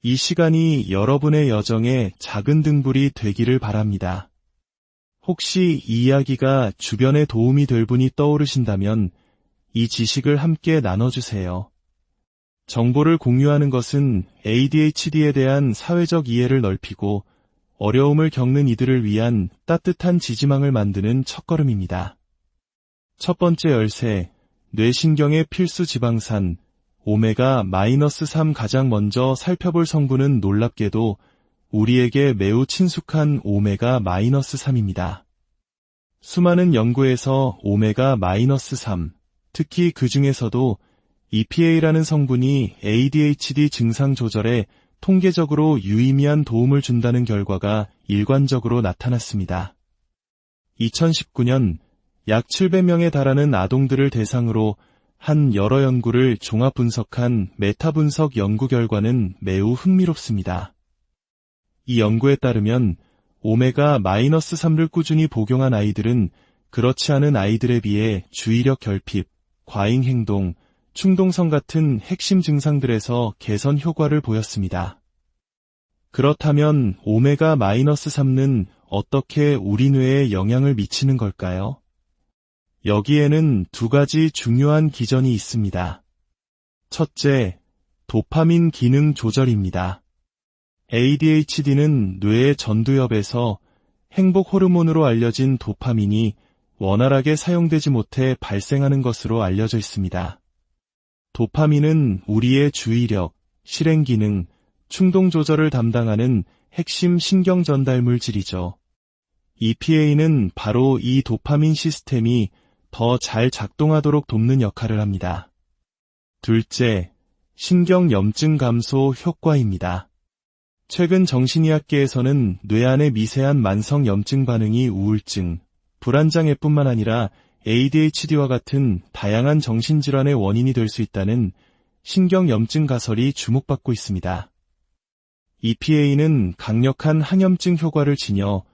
이 시간이 여러분의 여정에 작은 등불이 되기를 바랍니다. 혹시 이 이야기가 주변에 도움이 될 분이 떠오르신다면 이 지식을 함께 나눠주세요. 정보를 공유하는 것은 ADHD에 대한 사회적 이해를 넓히고 어려움을 겪는 이들을 위한 따뜻한 지지망을 만드는 첫걸음입니다. 첫 번째 열쇠, 뇌신경의 필수 지방산, 오메가-3 가장 먼저 살펴볼 성분은 놀랍게도 우리에게 매우 친숙한 오메가-3입니다. 수많은 연구에서 오메가-3, 특히 그 중에서도 EPA라는 성분이 ADHD 증상 조절에 통계적으로 유의미한 도움을 준다는 결과가 일관적으로 나타났습니다. 2019년 약 700명에 달하는 아동들을 대상으로 한 여러 연구를 종합 분석한 메타 분석 연구 결과는 매우 흥미롭습니다. 이 연구에 따르면 오메가-3를 꾸준히 복용한 아이들은 그렇지 않은 아이들에 비해 주의력 결핍, 과잉 행동, 충동성 같은 핵심 증상들에서 개선 효과를 보였습니다. 그렇다면 오메가-3는 어떻게 우리 뇌에 영향을 미치는 걸까요? 여기에는 두 가지 중요한 기전이 있습니다. 첫째, 도파민 기능 조절입니다. ADHD는 뇌의 전두엽에서 행복 호르몬으로 알려진 도파민이 원활하게 사용되지 못해 발생하는 것으로 알려져 있습니다. 도파민은 우리의 주의력, 실행 기능, 충동 조절을 담당하는 핵심 신경 전달 물질이죠. EPA는 바로 이 도파민 시스템이 더 잘 작동하도록 돕는 역할을 합니다. 둘째, 신경염증 감소 효과입니다. 최근 정신의학계에서는 뇌 안의 미세한 만성 염증 반응이 우울증, 불안장애뿐만 아니라 ADHD와 같은 다양한 정신질환의 원인이 될 수 있다는 신경염증 가설이 주목받고 있습니다. EPA는 강력한 항염증 효과를 지녀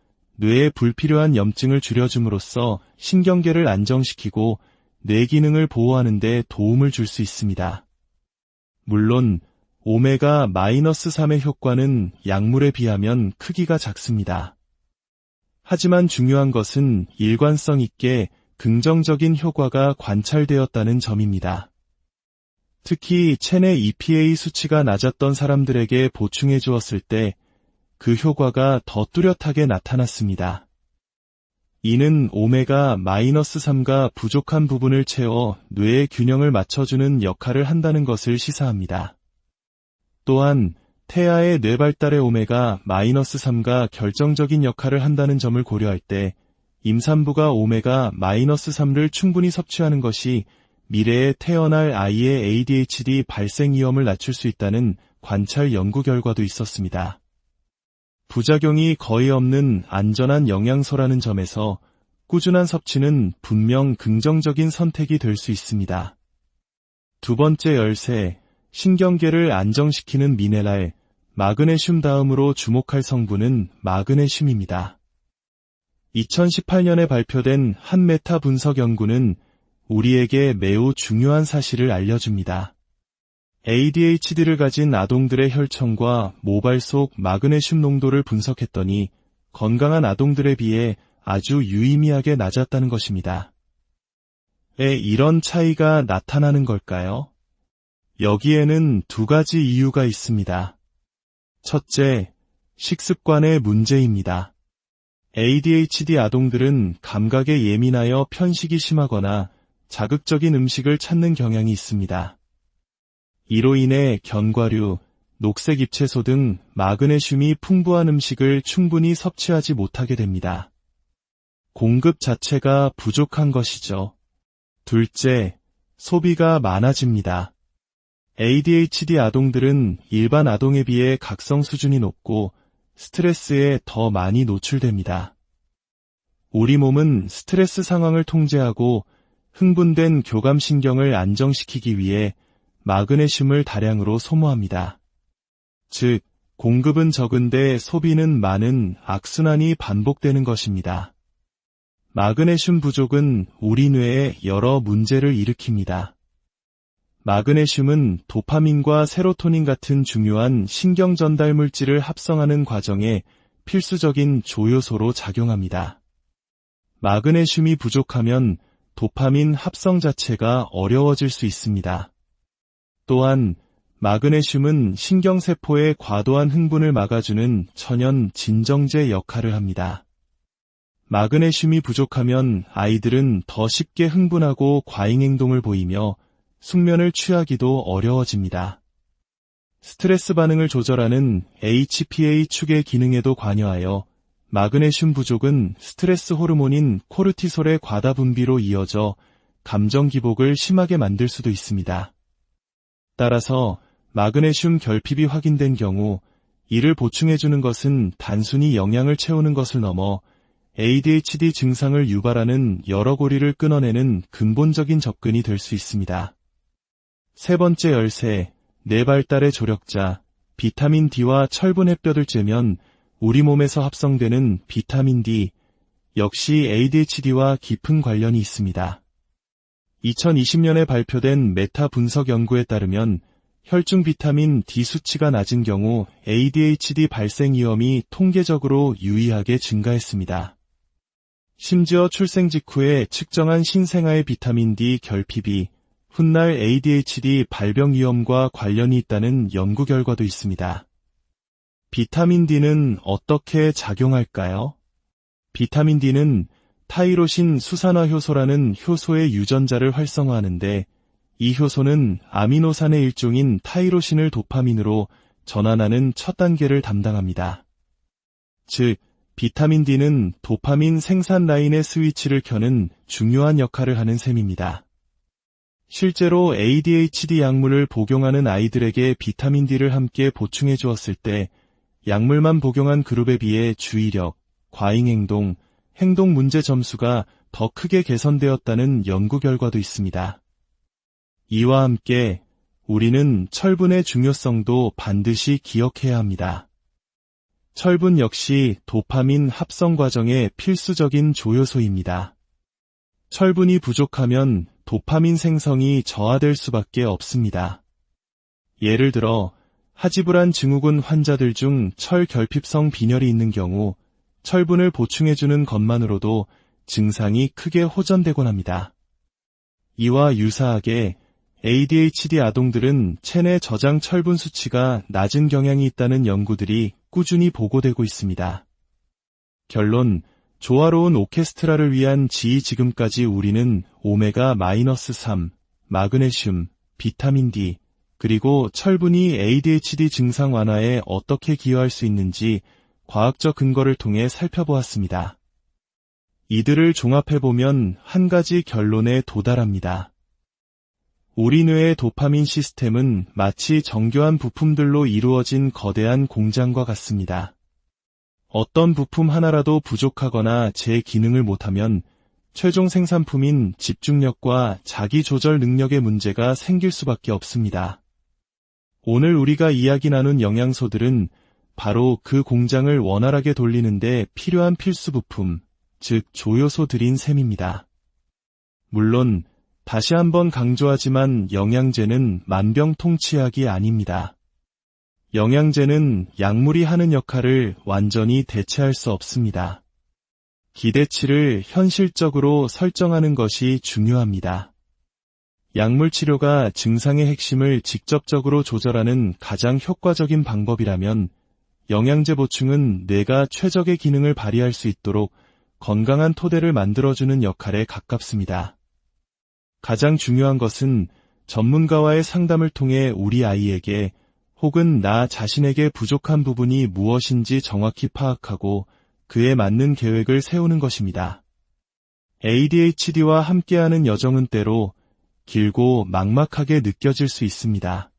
뇌에 불필요한 염증을 줄여줌으로써 신경계를 안정시키고 뇌 기능을 보호하는 데 도움을 줄 수 있습니다. 물론 오메가-3의 효과는 약물에 비하면 크기가 작습니다. 하지만 중요한 것은 일관성 있게 긍정적인 효과가 관찰되었다는 점입니다. 특히 체내 EPA 수치가 낮았던 사람들에게 보충해 주었을 때 그 효과가 더 뚜렷하게 나타났습니다. 이는 오메가-3가 부족한 부분을 채워 뇌의 균형을 맞춰주는 역할을 한다는 것을 시사합니다. 또한 태아의 뇌 발달에 오메가-3가 결정적인 역할을 한다는 점을 고려할 때 임산부가 오메가-3를 충분히 섭취하는 것이 미래에 태어날 아이의 ADHD 발생 위험을 낮출 수 있다는 관찰 연구 결과도 있었습니다. 부작용이 거의 없는 안전한 영양소라는 점에서 꾸준한 섭취는 분명 긍정적인 선택이 될 수 있습니다. 두 번째 열쇠, 신경계를 안정시키는 미네랄, 마그네슘 다음으로 주목할 성분은 마그네슘입니다. 2018년에 발표된 한 메타 분석 연구는 우리에게 매우 중요한 사실을 알려줍니다. ADHD를 가진 아동들의 혈청과 모발 속 마그네슘 농도를 분석했더니 건강한 아동들에 비해 아주 유의미하게 낮았다는 것입니다. 왜 이런 차이가 나타나는 걸까요? 여기에는 두 가지 이유가 있습니다. 첫째, 식습관의 문제입니다. ADHD 아동들은 감각에 예민하여 편식이 심하거나 자극적인 음식을 찾는 경향이 있습니다. 이로 인해 견과류, 녹색 잎채소 등 마그네슘이 풍부한 음식을 충분히 섭취하지 못하게 됩니다. 공급 자체가 부족한 것이죠. 둘째, 소비가 많아집니다. ADHD 아동들은 일반 아동에 비해 각성 수준이 높고 스트레스에 더 많이 노출됩니다. 우리 몸은 스트레스 상황을 통제하고 흥분된 교감신경을 안정시키기 위해 마그네슘을 다량으로 소모합니다. 즉, 공급은 적은데 소비는 많은 악순환이 반복되는 것입니다. 마그네슘 부족은 우리 뇌에 여러 문제를 일으킵니다. 마그네슘은 도파민과 세로토닌 같은 중요한 신경 전달 물질을 합성하는 과정에 필수적인 조효소로 작용합니다. 마그네슘이 부족하면 도파민 합성 자체가 어려워질 수 있습니다. 또한 마그네슘은 신경세포의 과도한 흥분을 막아주는 천연 진정제 역할을 합니다. 마그네슘이 부족하면 아이들은 더 쉽게 흥분하고 과잉행동을 보이며 숙면을 취하기도 어려워집니다. 스트레스 반응을 조절하는 HPA 축의 기능에도 관여하여 마그네슘 부족은 스트레스 호르몬인 코르티솔의 과다 분비로 이어져 감정 기복을 심하게 만들 수도 있습니다. 따라서 마그네슘 결핍이 확인된 경우 이를 보충해주는 것은 단순히 영양을 채우는 것을 넘어 ADHD 증상을 유발하는 여러 고리를 끊어내는 근본적인 접근이 될 수 있습니다. 세 번째 열쇠, 뇌 발달의 조력자, 비타민 D와 철분 햇볕을 쬐면 우리 몸에서 합성되는 비타민 D, 역시 ADHD와 깊은 관련이 있습니다. 2020년에 발표된 메타 분석 연구에 따르면 혈중 비타민 D 수치가 낮은 경우 ADHD 발생 위험이 통계적으로 유의하게 증가했습니다. 심지어 출생 직후에 측정한 신생아의 비타민 D 결핍이 훗날 ADHD 발병 위험과 관련이 있다는 연구 결과도 있습니다. 비타민 D는 어떻게 작용할까요? 비타민 D는 타이로신 수산화 효소라는 효소의 유전자를 활성화하는데 이 효소는 아미노산의 일종인 타이로신을 도파민으로 전환하는 첫 단계를 담당합니다. 즉, 비타민 D는 도파민 생산 라인의 스위치를 켜는 중요한 역할을 하는 셈입니다. 실제로 ADHD 약물을 복용하는 아이들에게 비타민 D를 함께 보충해 주었을 때 약물만 복용한 그룹에 비해 주의력, 과잉행동, 행동 문제 점수가 더 크게 개선되었다는 연구 결과도 있습니다. 이와 함께 우리는 철분의 중요성도 반드시 기억해야 합니다. 철분 역시 도파민 합성 과정의 필수적인 조효소입니다. 철분이 부족하면 도파민 생성이 저하될 수밖에 없습니다. 예를 들어 하지불안 증후군 환자들 중 철결핍성 빈혈이 있는 경우 철분을 보충해주는 것만으로도 증상이 크게 호전되곤 합니다. 이와 유사하게 ADHD 아동들은 체내 저장 철분 수치가 낮은 경향이 있다는 연구들이 꾸준히 보고되고 있습니다. 결론, 조화로운 오케스트라를 위한 지금까지 우리는 오메가-3, 마그네슘, 비타민 D, 그리고 철분이 ADHD 증상 완화에 어떻게 기여할 수 있는지 과학적 근거를 통해 살펴보았습니다. 이들을 종합해보면 한 가지 결론에 도달합니다. 우리 뇌의 도파민 시스템은 마치 정교한 부품들로 이루어진 거대한 공장과 같습니다. 어떤 부품 하나라도 부족하거나 제 기능을 못하면 최종 생산품인 집중력과 자기 조절 능력의 문제가 생길 수밖에 없습니다. 오늘 우리가 이야기 나눈 영양소들은 바로 그 공장을 원활하게 돌리는데 필요한 필수 부품, 즉 조효소들인 셈입니다. 물론 다시 한번 강조하지만 영양제는 만병통치약이 아닙니다. 영양제는 약물이 하는 역할을 완전히 대체할 수 없습니다. 기대치를 현실적으로 설정하는 것이 중요합니다. 약물 치료가 증상의 핵심을 직접적으로 조절하는 가장 효과적인 방법이라면 영양제 보충은 뇌가 최적의 기능을 발휘할 수 있도록 건강한 토대를 만들어주는 역할에 가깝습니다. 가장 중요한 것은 전문가와의 상담을 통해 우리 아이에게 혹은 나 자신에게 부족한 부분이 무엇인지 정확히 파악하고 그에 맞는 계획을 세우는 것입니다. ADHD와 함께하는 여정은 때로 길고 막막하게 느껴질 수 있습니다.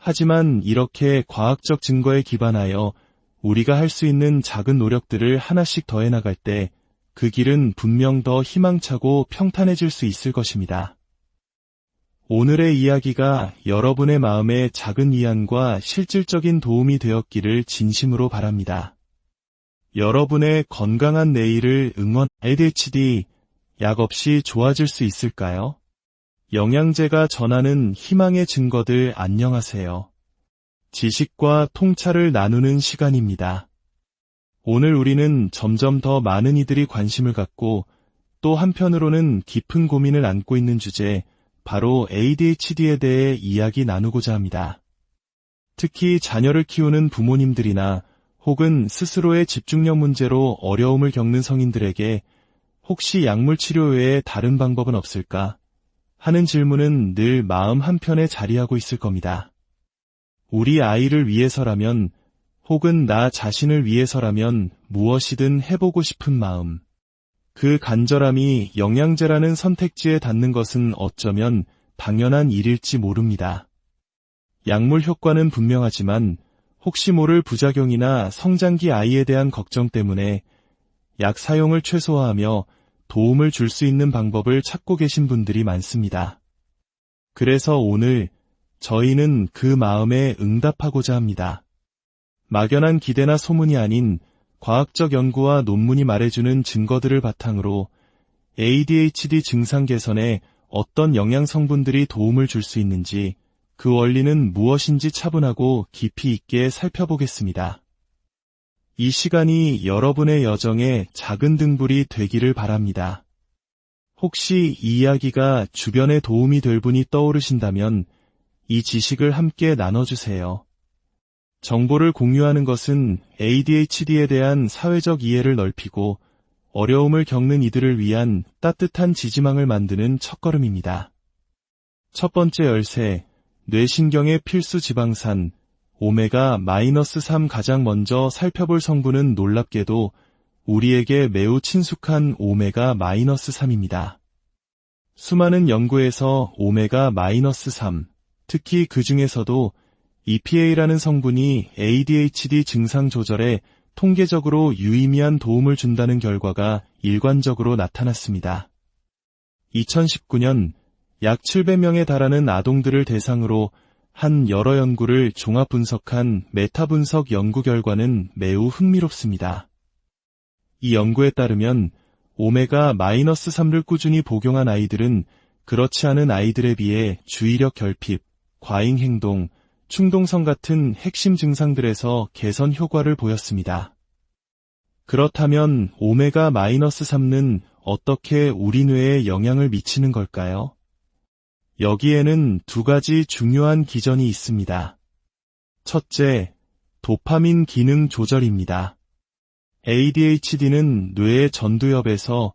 하지만 이렇게 과학적 증거에 기반하여 우리가 할 수 있는 작은 노력들을 하나씩 더해 나갈 때 그 길은 분명 더 희망차고 평탄해질 수 있을 것입니다. 오늘의 이야기가 여러분의 마음에 작은 위안과 실질적인 도움이 되었기를 진심으로 바랍니다. 여러분의 건강한 내일을 응원. ADHD 약 없이 좋아질 수 있을까요? 영양제가 전하는 희망의 증거들. 안녕하세요. 지식과 통찰을 나누는 시간입니다. 오늘 우리는 점점 더 많은 이들이 관심을 갖고 또 한편으로는 깊은 고민을 안고 있는 주제, 바로 ADHD에 대해 이야기 나누고자 합니다. 특히 자녀를 키우는 부모님들이나 혹은 스스로의 집중력 문제로 어려움을 겪는 성인들에게 혹시 약물 치료 외에 다른 방법은 없을까 하는 질문은 늘 마음 한편에 자리하고 있을 겁니다. 우리 아이를 위해서라면 혹은 나 자신을 위해서라면 무엇이든 해보고 싶은 마음. 그 간절함이 영양제라는 선택지에 닿는 것은 어쩌면 당연한 일일지 모릅니다. 약물 효과는 분명하지만 혹시 모를 부작용이나 성장기 아이에 대한 걱정 때문에 약 사용을 최소화하며 도움을 줄 수 있는 방법을 찾고 계신 분들이 많습니다. 그래서 오늘 저희는 그 마음에 응답하고자 합니다. 막연한 기대나 소문이 아닌 과학적 연구와 논문이 말해주는 증거들을 바탕으로 ADHD 증상 개선에 어떤 영양 성분들이 도움을 줄 수 있는지, 그 원리는 무엇인지 차분하고 깊이 있게 살펴보겠습니다. 이 시간이 여러분의 여정에 작은 등불이 되기를 바랍니다. 혹시 이 이야기가 주변에 도움이 될 분이 떠오르신다면 이 지식을 함께 나눠주세요. 정보를 공유하는 것은 ADHD에 대한 사회적 이해를 넓히고 어려움을 겪는 이들을 위한 따뜻한 지지망을 만드는 첫걸음입니다. 첫 번째 열쇠, 뇌신경의 필수 지방산, 오메가-3. 가장 먼저 살펴볼 성분은 놀랍게도 우리에게 매우 친숙한 오메가-3입니다. 수많은 연구에서 오메가-3, 특히 그 중에서도 EPA라는 성분이 ADHD 증상 조절에 통계적으로 유의미한 도움을 준다는 결과가 일관적으로 나타났습니다. 2019년 약 700명에 달하는 아동들을 대상으로 한 여러 연구를 종합 분석한 메타 분석 연구 결과는 매우 흥미롭습니다. 이 연구에 따르면 오메가-3를 꾸준히 복용한 아이들은 그렇지 않은 아이들에 비해 주의력 결핍, 과잉 행동, 충동성 같은 핵심 증상들에서 개선 효과를 보였습니다. 그렇다면 오메가-3는 어떻게 우리 뇌에 영향을 미치는 걸까요? 여기에는 두 가지 중요한 기전이 있습니다. 첫째, 도파민 기능 조절입니다. ADHD는 뇌의 전두엽에서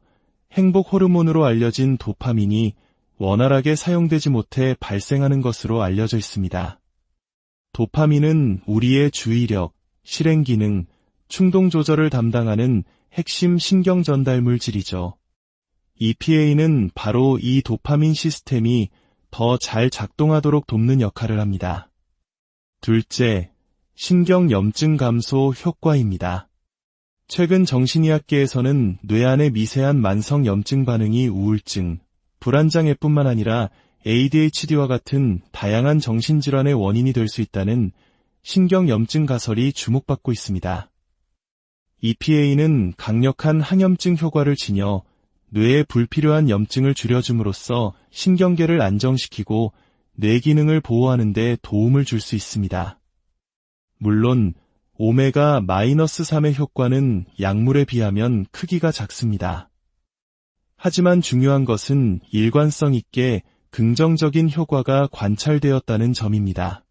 행복 호르몬으로 알려진 도파민이 원활하게 사용되지 못해 발생하는 것으로 알려져 있습니다. 도파민은 우리의 주의력, 실행 기능, 충동 조절을 담당하는 핵심 신경 전달 물질이죠. EPA는 바로 이 도파민 시스템이 더 잘 작동하도록 돕는 역할을 합니다. 둘째, 신경 염증 감소 효과입니다. 최근 정신의학계에서는 뇌 안의 미세한 만성 염증 반응이 우울증, 불안장애뿐만 아니라 ADHD와 같은 다양한 정신질환의 원인이 될 수 있다는 신경 염증 가설이 주목받고 있습니다. EPA는 강력한 항염증 효과를 지녀 뇌에 불필요한 염증을 줄여줌으로써 신경계를 안정시키고 뇌 기능을 보호하는 데 도움을 줄 수 있습니다. 물론 오메가-3의 효과는 약물에 비하면 크기가 작습니다. 하지만 중요한 것은 일관성 있게 긍정적인 효과가 관찰되었다는 점입니다.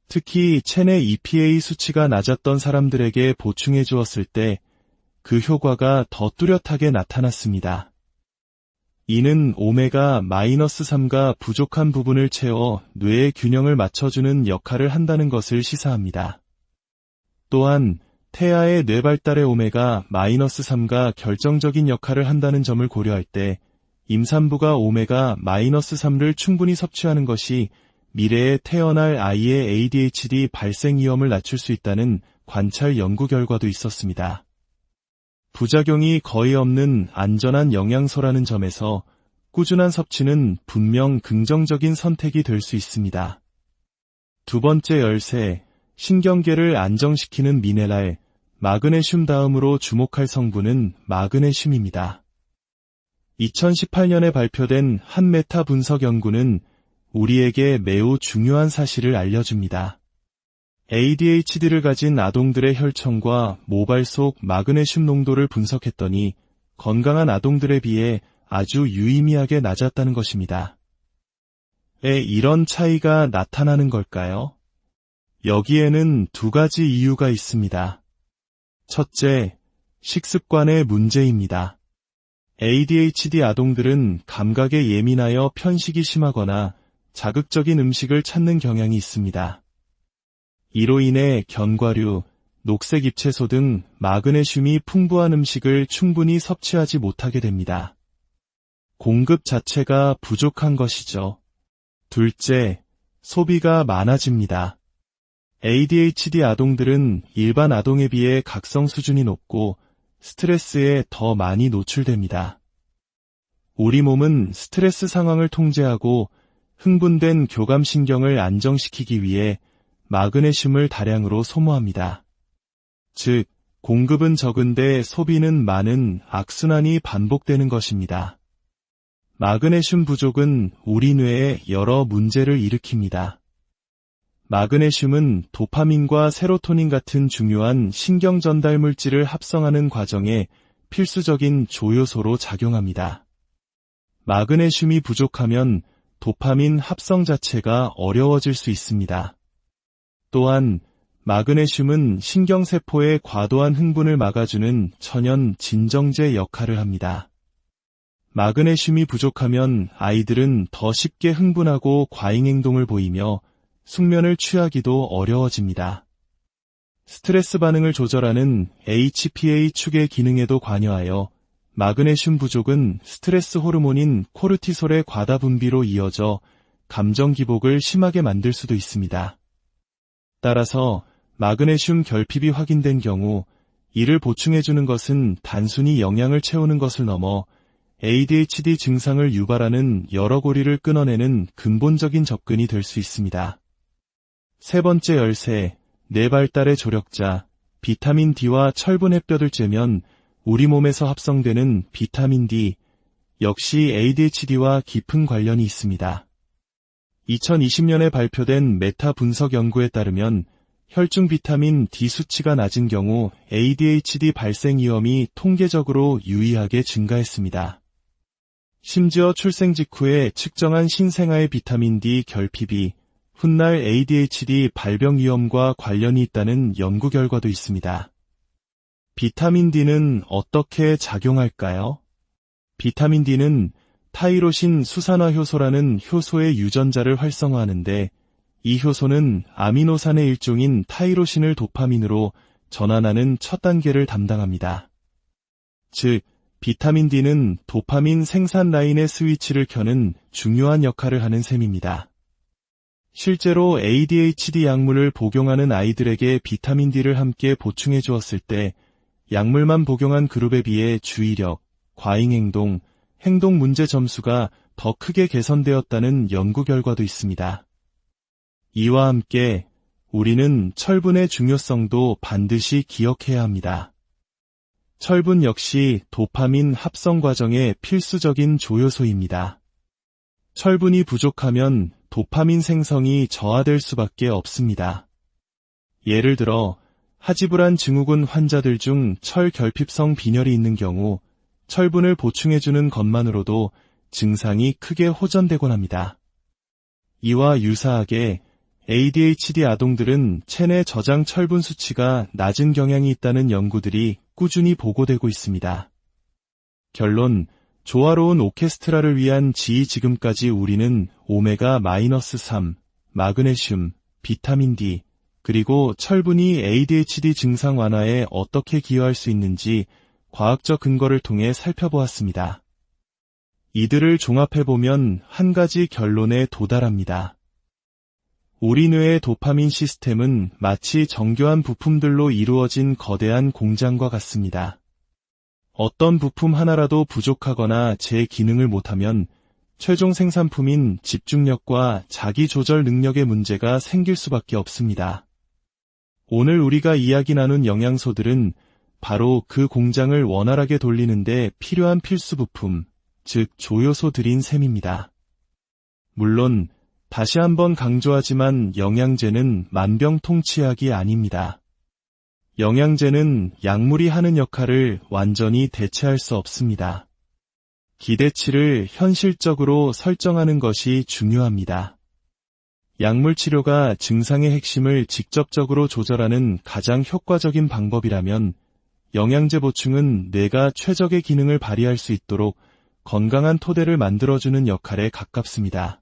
특히 체내 EPA 수치가 낮았던 사람들에게 보충해 주었을 때 그 효과가 더 뚜렷하게 나타났습니다. 이는 오메가-3가 부족한 부분을 채워 뇌의 균형을 맞춰주는 역할을 한다는 것을 시사합니다. 또한 태아의 뇌 발달에 오메가-3가 결정적인 역할을 한다는 점을 고려할 때 임산부가 오메가-3를 충분히 섭취하는 것이 미래에 태어날 아이의 ADHD 발생 위험을 낮출 수 있다는 관찰 연구 결과도 있었습니다. 부작용이 거의 없는 안전한 영양소라는 점에서 꾸준한 섭취는 분명 긍정적인 선택이 될 수 있습니다. 두 번째 열쇠, 신경계를 안정시키는 미네랄, 마그네슘 다음으로 주목할 성분은 마그네슘입니다. 2018년에 발표된 한 메타 분석 연구는 우리에게 매우 중요한 사실을 알려줍니다. ADHD를 가진 아동들의 혈청과 모발 속 마그네슘 농도를 분석했더니 건강한 아동들에 비해 아주 유의미하게 낮았다는 것입니다. 왜 이런 차이가 나타나는 걸까요? 여기에는 두 가지 이유가 있습니다. 첫째, 식습관의 문제입니다. ADHD 아동들은 감각에 예민하여 편식이 심하거나 자극적인 음식을 찾는 경향이 있습니다. 이로 인해 견과류, 녹색 잎채소 등 마그네슘이 풍부한 음식을 충분히 섭취하지 못하게 됩니다. 공급 자체가 부족한 것이죠. 둘째, 소비가 많아집니다. ADHD 아동들은 일반 아동에 비해 각성 수준이 높고 스트레스에 더 많이 노출됩니다. 우리 몸은 스트레스 상황을 통제하고 흥분된 교감신경을 안정시키기 위해 마그네슘을 다량으로 소모합니다. 즉, 공급은 적은데 소비는 많은 악순환이 반복되는 것입니다. 마그네슘 부족은 우리 뇌에 여러 문제를 일으킵니다. 마그네슘은 도파민과 세로토닌 같은 중요한 신경 전달 물질을 합성하는 과정에 필수적인 조효소로 작용합니다. 마그네슘이 부족하면 도파민 합성 자체가 어려워질 수 있습니다. 또한 마그네슘은 신경세포의 과도한 흥분을 막아주는 천연 진정제 역할을 합니다. 마그네슘이 부족하면 아이들은 더 쉽게 흥분하고 과잉 행동을 보이며 숙면을 취하기도 어려워집니다. 스트레스 반응을 조절하는 HPA 축의 기능에도 관여하여 마그네슘 부족은 스트레스 호르몬인 코르티솔의 과다 분비로 이어져 감정 기복을 심하게 만들 수도 있습니다. 따라서 마그네슘 결핍이 확인된 경우 이를 보충해주는 것은 단순히 영양을 채우는 것을 넘어 ADHD 증상을 유발하는 여러 고리를 끊어내는 근본적인 접근이 될 수 있습니다. 세 번째 열쇠, 뇌발달의 조력자, 비타민 D와 철분 햇볕을 쬐면 우리 몸에서 합성되는 비타민 D, 역시 ADHD와 깊은 관련이 있습니다. 2020년에 발표된 메타 분석 연구에 따르면 혈중 비타민 D 수치가 낮은 경우 ADHD 발생 위험이 통계적으로 유의하게 증가했습니다. 심지어 출생 직후에 측정한 신생아의 비타민 D 결핍이 훗날 ADHD 발병 위험과 관련이 있다는 연구 결과도 있습니다. 비타민 D는 어떻게 작용할까요? 비타민 D는 타이로신 수산화 효소라는 효소의 유전자를 활성화하는데 이 효소는 아미노산의 일종인 타이로신을 도파민으로 전환하는 첫 단계를 담당합니다. 즉, 비타민 D는 도파민 생산 라인의 스위치를 켜는 중요한 역할을 하는 셈입니다. 실제로 ADHD 약물을 복용하는 아이들에게 비타민 D를 함께 보충해 주었을 때 약물만 복용한 그룹에 비해 주의력, 과잉행동, 행동 문제 점수가 더 크게 개선되었다는 연구 결과도 있습니다. 이와 함께 우리는 철분의 중요성도 반드시 기억해야 합니다. 철분 역시 도파민 합성 과정의 필수적인 조효소입니다. 철분이 부족하면 도파민 생성이 저하될 수밖에 없습니다. 예를 들어 하지불안 증후군 환자들 중 철 결핍성 빈혈이 있는 경우 철분을 보충해주는 것만으로도 증상이 크게 호전되곤 합니다. 이와 유사하게 ADHD 아동들은 체내 저장 철분 수치가 낮은 경향이 있다는 연구들이 꾸준히 보고되고 있습니다. 결론, 조화로운 오케스트라를 위한 지휘 지금까지 우리는 오메가-3, 마그네슘, 비타민 D, 그리고 철분이 ADHD 증상 완화에 어떻게 기여할 수 있는지 과학적 근거를 통해 살펴보았습니다. 이들을 종합해보면 한 가지 결론에 도달합니다. 우리 뇌의 도파민 시스템은 마치 정교한 부품들로 이루어진 거대한 공장과 같습니다. 어떤 부품 하나라도 부족하거나 제 기능을 못하면 최종 생산품인 집중력과 자기 조절 능력의 문제가 생길 수밖에 없습니다. 오늘 우리가 이야기 나눈 영양소들은 바로 그 공장을 원활하게 돌리는데 필요한 필수 부품, 즉 조효소들인 셈입니다. 물론 다시 한번 강조하지만 영양제는 만병통치약이 아닙니다. 영양제는 약물이 하는 역할을 완전히 대체할 수 없습니다. 기대치를 현실적으로 설정하는 것이 중요합니다. 약물 치료가 증상의 핵심을 직접적으로 조절하는 가장 효과적인 방법이라면 영양제 보충은 뇌가 최적의 기능을 발휘할 수 있도록 건강한 토대를 만들어주는 역할에 가깝습니다.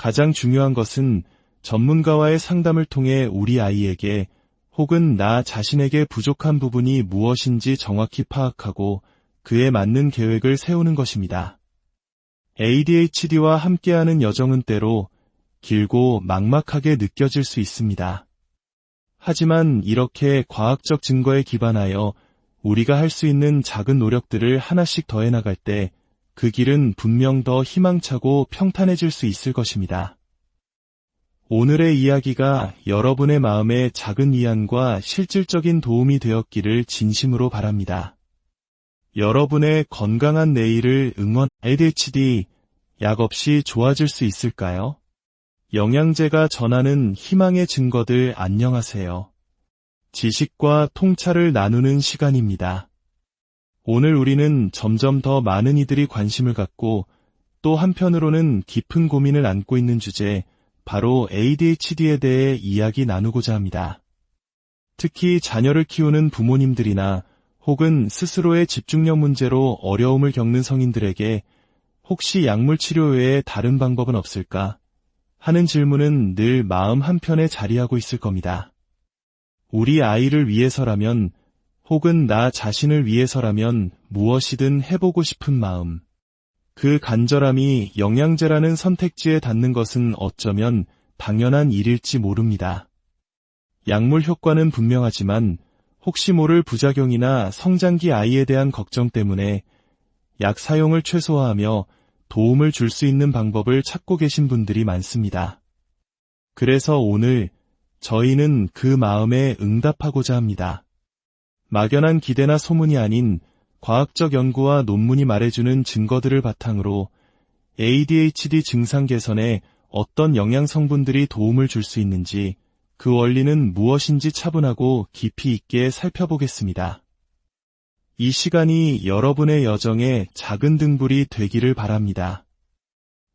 가장 중요한 것은 전문가와의 상담을 통해 우리 아이에게 혹은 나 자신에게 부족한 부분이 무엇인지 정확히 파악하고 그에 맞는 계획을 세우는 것입니다. ADHD와 함께하는 여정은 때로 길고 막막하게 느껴질 수 있습니다. 하지만 이렇게 과학적 증거에 기반하여 우리가 할 수 있는 작은 노력들을 하나씩 더해 나갈 때 그 길은 분명 더 희망차고 평탄해질 수 있을 것입니다. 오늘의 이야기가 여러분의 마음에 작은 위안과 실질적인 도움이 되었기를 진심으로 바랍니다. 여러분의 건강한 내일을 ADHD 약 없이 좋아질 수 있을까요? 영양제가 전하는 희망의 증거들 안녕하세요. 지식과 통찰을 나누는 시간입니다. 오늘 우리는 점점 더 많은 이들이 관심을 갖고 또 한편으로는 깊은 고민을 안고 있는 주제, 바로 ADHD에 대해 이야기 나누고자 합니다. 특히 자녀를 키우는 부모님들이나 혹은 스스로의 집중력 문제로 어려움을 겪는 성인들에게 혹시 약물 치료 외에 다른 방법은 없을까 하는 질문은 늘 마음 한편에 자리하고 있을 겁니다. 우리 아이를 위해서라면 혹은 나 자신을 위해서라면 무엇이든 해보고 싶은 마음. 그 간절함이 영양제라는 선택지에 닿는 것은 어쩌면 당연한 일일지 모릅니다. 약물 효과는 분명하지만 혹시 모를 부작용이나 성장기 아이에 대한 걱정 때문에 약 사용을 최소화하며 도움을 줄 수 있는 방법을 찾고 계신 분들이 많습니다. 그래서 오늘 저희는 그 마음에 응답하고자 합니다. 막연한 기대나 소문이 아닌 과학적 연구와 논문이 말해주는 증거들을 바탕으로 ADHD 증상 개선에 어떤 영양 성분들이 도움을 줄 수 있는지, 그 원리는 무엇인지 차분하고 깊이 있게 살펴보겠습니다. 이 시간이 여러분의 여정에 작은 등불이 되기를 바랍니다.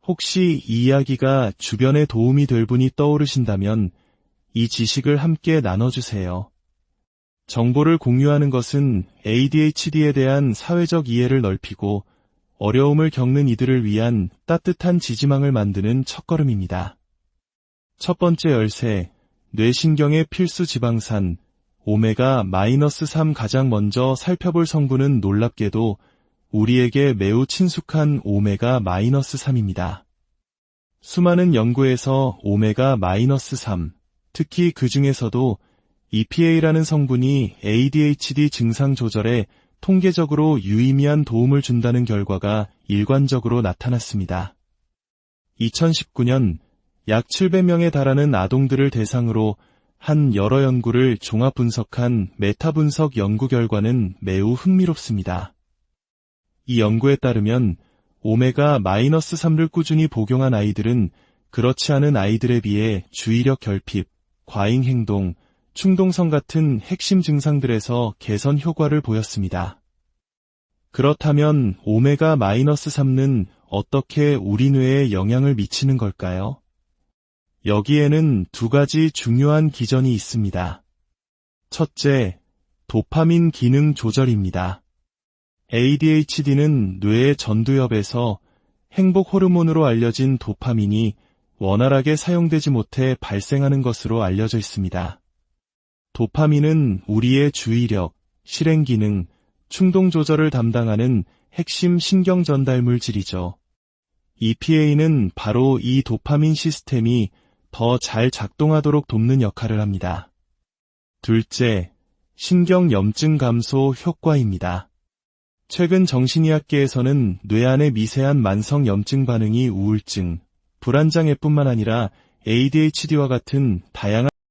혹시 이 이야기가 주변에 도움이 될 분이 떠오르신다면 이 지식을 함께 나눠주세요. 정보를 공유하는 것은 ADHD에 대한 사회적 이해를 넓히고 어려움을 겪는 이들을 위한 따뜻한 지지망을 만드는 첫걸음입니다. 첫 번째 열쇠, 뇌신경의 필수 지방산, 오메가-3 가장 먼저 살펴볼 성분은 놀랍게도 우리에게 매우 친숙한 오메가-3입니다. 수많은 연구에서 오메가-3, 특히 그 중에서도 EPA라는 성분이 ADHD 증상 조절에 통계적으로 유의미한 도움을 준다는 결과가 일관적으로 나타났습니다. 2019년 약 700명에 달하는 아동들을 대상으로 한 여러 연구를 종합 분석한 메타 분석 연구 결과는 매우 흥미롭습니다. 이 연구에 따르면 오메가-3를 꾸준히 복용한 아이들은 그렇지 않은 아이들에 비해 주의력 결핍, 과잉 행동, 충동성 같은 핵심 증상들에서 개선 효과를 보였습니다. 그렇다면 오메가-3는 어떻게 우리 뇌에 영향을 미치는 걸까요? 여기에는 두 가지 중요한 기전이 있습니다. 첫째, 도파민 기능 조절입니다. ADHD는 뇌의 전두엽에서 행복 호르몬으로 알려진 도파민이 원활하게 사용되지 못해 발생하는 것으로 알려져 있습니다. 도파민은 우리의 주의력, 실행 기능, 충동 조절을 담당하는 핵심 신경 전달 물질이죠. EPA는 바로 이 도파민 시스템이 더 잘 작동하도록 돕는 역할을 합니다. 둘째, 신경염증 감소 효과입니다. 최근 정신의학계에서는 뇌 안의 미세한 만성 염증 반응이 우울증, 불안장애뿐만 아니라 ADHD와 같은 다양한